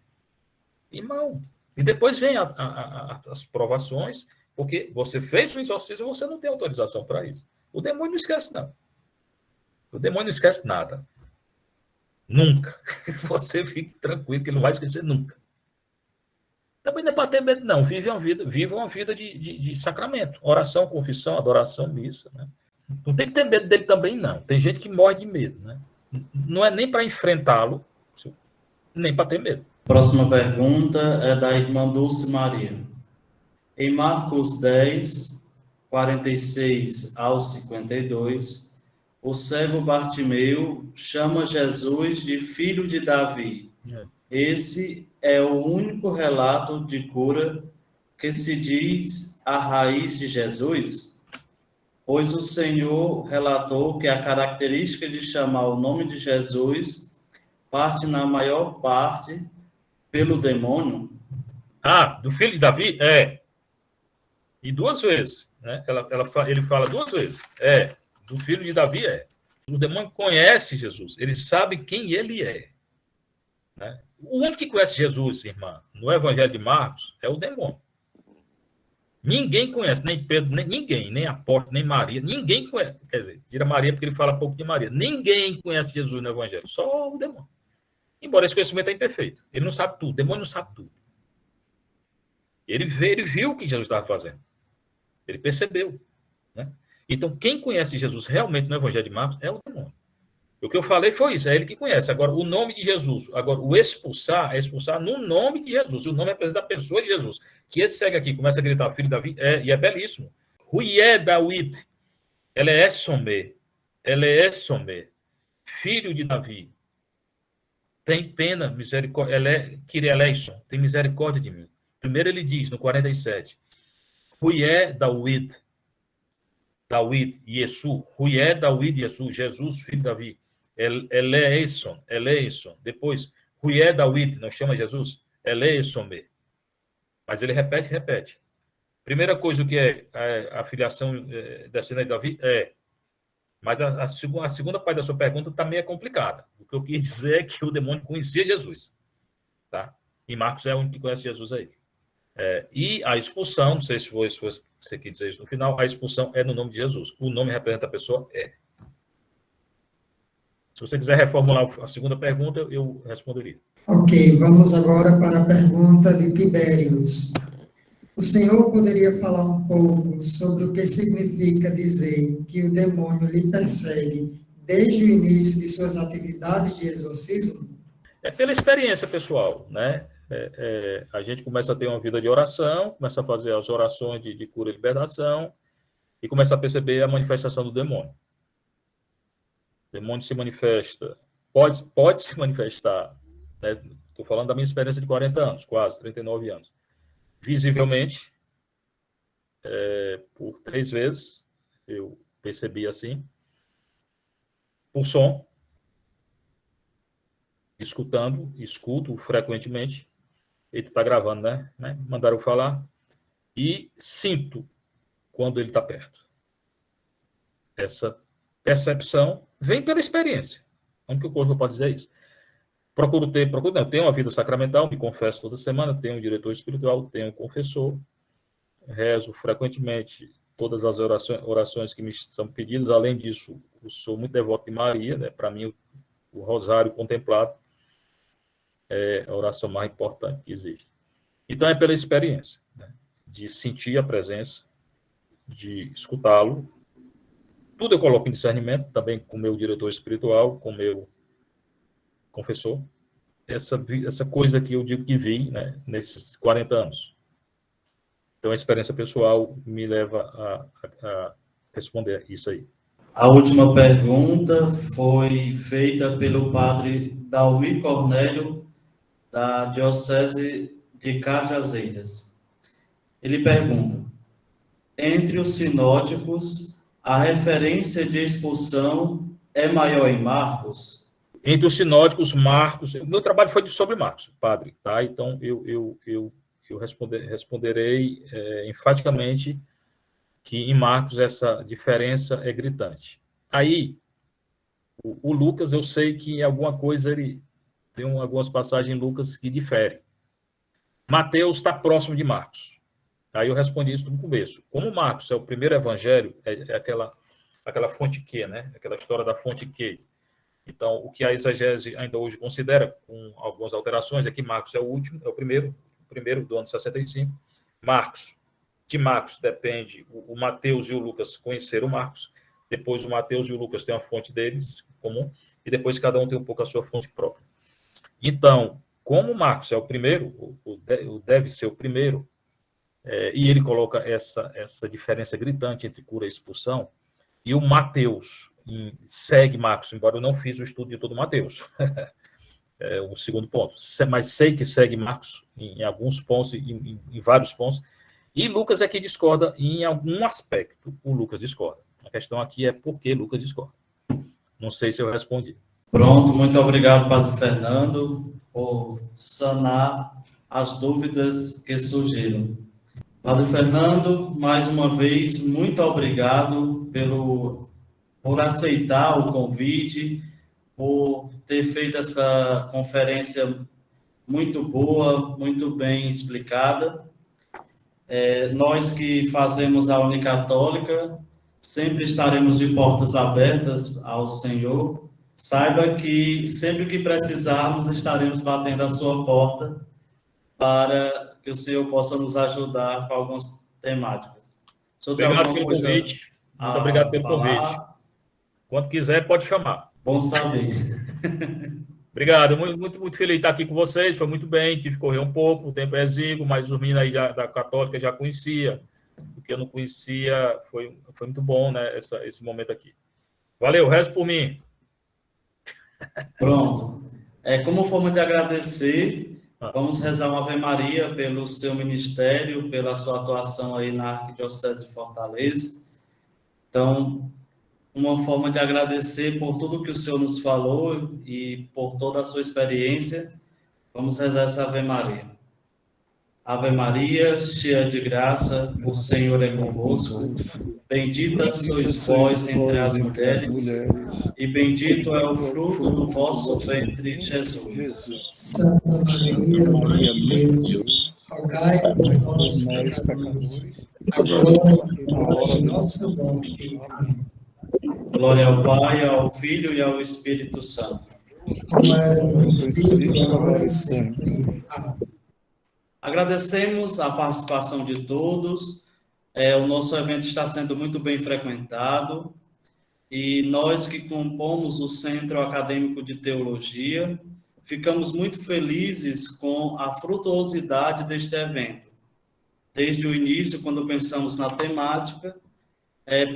Irmão. E depois vem as provações, porque você fez o exorcismo e você não tem autorização para isso. O demônio não esquece, não. O demônio não esquece nada. Nunca. Você fique tranquilo que ele não vai esquecer nunca. Também não é para ter medo, não. Viva uma vida de sacramento. Oração, confissão, adoração, missa. Né? Não tem que ter medo dele também, não. Tem gente que morre de medo. Né? Não é nem para enfrentá-lo, nem para ter medo. Próxima pergunta é da irmã Dulce Maria. Em Marcos 10, 46 ao 52, o cego Bartimeu chama Jesus de filho de Davi. Esse é o único relato de cura que se diz a raiz de Jesus, pois o Senhor relatou que a característica de chamar o nome de Jesus parte na maior parte pelo demônio. Do filho de Davi? E duas vezes. Né? Ele fala duas vezes. Do filho de Davi O demônio conhece Jesus. Ele sabe quem ele é. Né? O único que conhece Jesus, irmã, no Evangelho de Marcos, é o demônio. Ninguém conhece, nem Pedro, nem apóstolo, nem Maria. Ninguém conhece. Quer dizer, tira Maria porque ele fala pouco de Maria. Ninguém conhece Jesus no Evangelho. Só o demônio. Embora esse conhecimento é imperfeito. Ele não sabe tudo. O demônio não sabe tudo. Ele viu o que Jesus estava fazendo. Ele percebeu. Né? Então, quem conhece Jesus realmente no Evangelho de Marcos é o demônio. O que eu falei foi isso, é ele que conhece. Agora, o nome de Jesus. Agora, o expulsar é expulsar no nome de Jesus. O nome representa a pessoa de Jesus. Que esse segue aqui, começa a gritar, filho de Davi, e é belíssimo. Ruié David, ele é Somé, filho de Davi. tem pena, misericórdia, Kyrie eleison, tem misericórdia de mim. Primeiro ele diz, no 47, Huié David, Yesu, Huié David, Yesu, Jesus, filho de Davi, eleison. Depois, Huié David, não chama Jesus? Eleison-me. Mas ele repete. Primeira coisa, o que é a filiação descendente de Davi? Mas a segunda parte da sua pergunta também é complicada. O que eu quis dizer é que o demônio conhecia Jesus. Tá? E Marcos é o único que conhece Jesus aí. E a expulsão, não sei se você quis dizer isso no final, a expulsão é no nome de Jesus. O nome representa a pessoa? Se você quiser reformular a segunda pergunta, eu responderia. Ok, vamos agora para a pergunta de Tibérios. O senhor poderia falar um pouco sobre o que significa dizer que o demônio lhe persegue desde o início de suas atividades de exorcismo? É pela experiência pessoal, né? A gente começa a ter uma vida de oração, começa a fazer as orações de cura e libertação e começa a perceber a manifestação do demônio. O demônio se manifesta, pode se manifestar, né? Estou falando da minha experiência de 40 anos, quase 39 anos. Visivelmente, por 3 vezes, eu percebi assim, por som, escuto frequentemente, ele está gravando, né? Mandaram falar, e sinto quando ele está perto. Essa percepção vem pela experiência. A única coisa que eu posso dizer é isso. Tenho uma vida sacramental, me confesso toda semana, tenho um diretor espiritual, tenho um confessor, rezo frequentemente todas as orações que me são pedidas. Além disso, eu sou muito devoto de Maria, né? Para mim, o rosário contemplado é a oração mais importante que existe. Então, é pela experiência, né? De sentir a presença, de escutá-lo. Tudo eu coloco em discernimento, também com o meu diretor espiritual, com o meu confessor. Essa coisa que eu digo que vi, né, nesses 40 anos. Então, a experiência pessoal me leva a responder isso aí. A última pergunta foi feita pelo padre Dalmir Cornélio, da Diocese de Cajazeiras. Ele pergunta: entre os sinóticos, a referência de expulsão é maior em Marcos? Entre os sinóticos, Marcos... O meu trabalho foi sobre Marcos, padre, tá? Então, eu responderei enfaticamente que em Marcos essa diferença é gritante. Aí, o Lucas, eu sei que em alguma coisa ele tem algumas passagens em Lucas que diferem. Mateus está próximo de Marcos. Aí eu respondi isso no começo. Como Marcos é o primeiro evangelho, aquela fonte Q, né? Aquela história da fonte Q. Então, o que a exegese ainda hoje considera, com algumas alterações, é que Marcos é o primeiro do ano 65. De Marcos depende, o Mateus e o Lucas conheceram Marcos, depois o Mateus e o Lucas têm uma fonte deles comum, e depois cada um tem um pouco a sua fonte própria. Então, como Marcos é o primeiro, deve ser o primeiro, e ele coloca essa diferença gritante entre cura e expulsão, e o Mateus segue Marcos, embora eu não fiz o estudo de todo Mateus. É o segundo ponto. Mas sei que segue Marcos em alguns pontos, em vários pontos. E Lucas é que discorda em algum aspecto. O Lucas discorda. A questão aqui é por que Lucas discorda. Não sei se eu respondi. Pronto, muito obrigado, Padre Fernando, por sanar as dúvidas que surgiram. Padre Fernando, mais uma vez, muito obrigado por aceitar o convite, por ter feito essa conferência muito boa, muito bem explicada. Nós que fazemos a Unicatólica, sempre estaremos de portas abertas ao Senhor. Saiba que sempre que precisarmos, estaremos batendo a sua porta para que o Senhor possa nos ajudar com algumas temáticas. Obrigado pelo convite. Muito obrigado pelo convite. Quando quiser, pode chamar. Bom saber. Obrigado. Muito feliz de estar aqui com vocês. Foi muito bem. Tive que correr um pouco. O tempo é exíguo, mas os meninos aí da Católica já conhecia. O que eu não conhecia foi muito bom, né? Esse momento aqui. Valeu. Rezo por mim. Pronto. Como forma de agradecer, vamos rezar uma Ave Maria pelo seu ministério, pela sua atuação aí na Arquidiocese de Fortaleza. Então, uma forma de agradecer por tudo que o Senhor nos falou e por toda a sua experiência, vamos rezar essa Ave Maria. Ave Maria, cheia de graça, o Senhor é convosco. Bendita sois vós entre as mulheres, e bendito é o fruto do vosso ventre, Jesus. Santa Maria, Mãe de Deus, rogai por nós, pecadores, agora e na hora de nossa morte. Amém. Glória ao Pai, ao Filho e ao Espírito Santo. Como era no princípio, agora e sempre. Amém. Agradecemos a participação de todos. O nosso evento está sendo muito bem frequentado e nós que compomos o Centro Acadêmico de Teologia ficamos muito felizes com a frutuosidade deste evento. Desde o início, quando pensamos na temática,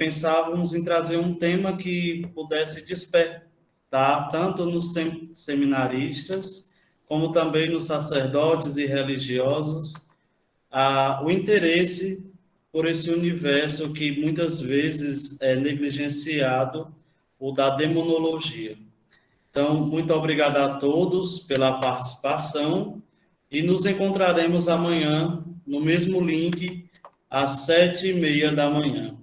pensávamos em trazer um tema que pudesse despertar tanto nos seminaristas como também nos sacerdotes e religiosos o interesse por esse universo que muitas vezes é negligenciado, o da demonologia. Então, muito obrigado a todos pela participação e nos encontraremos amanhã no mesmo link às 7h30 da manhã.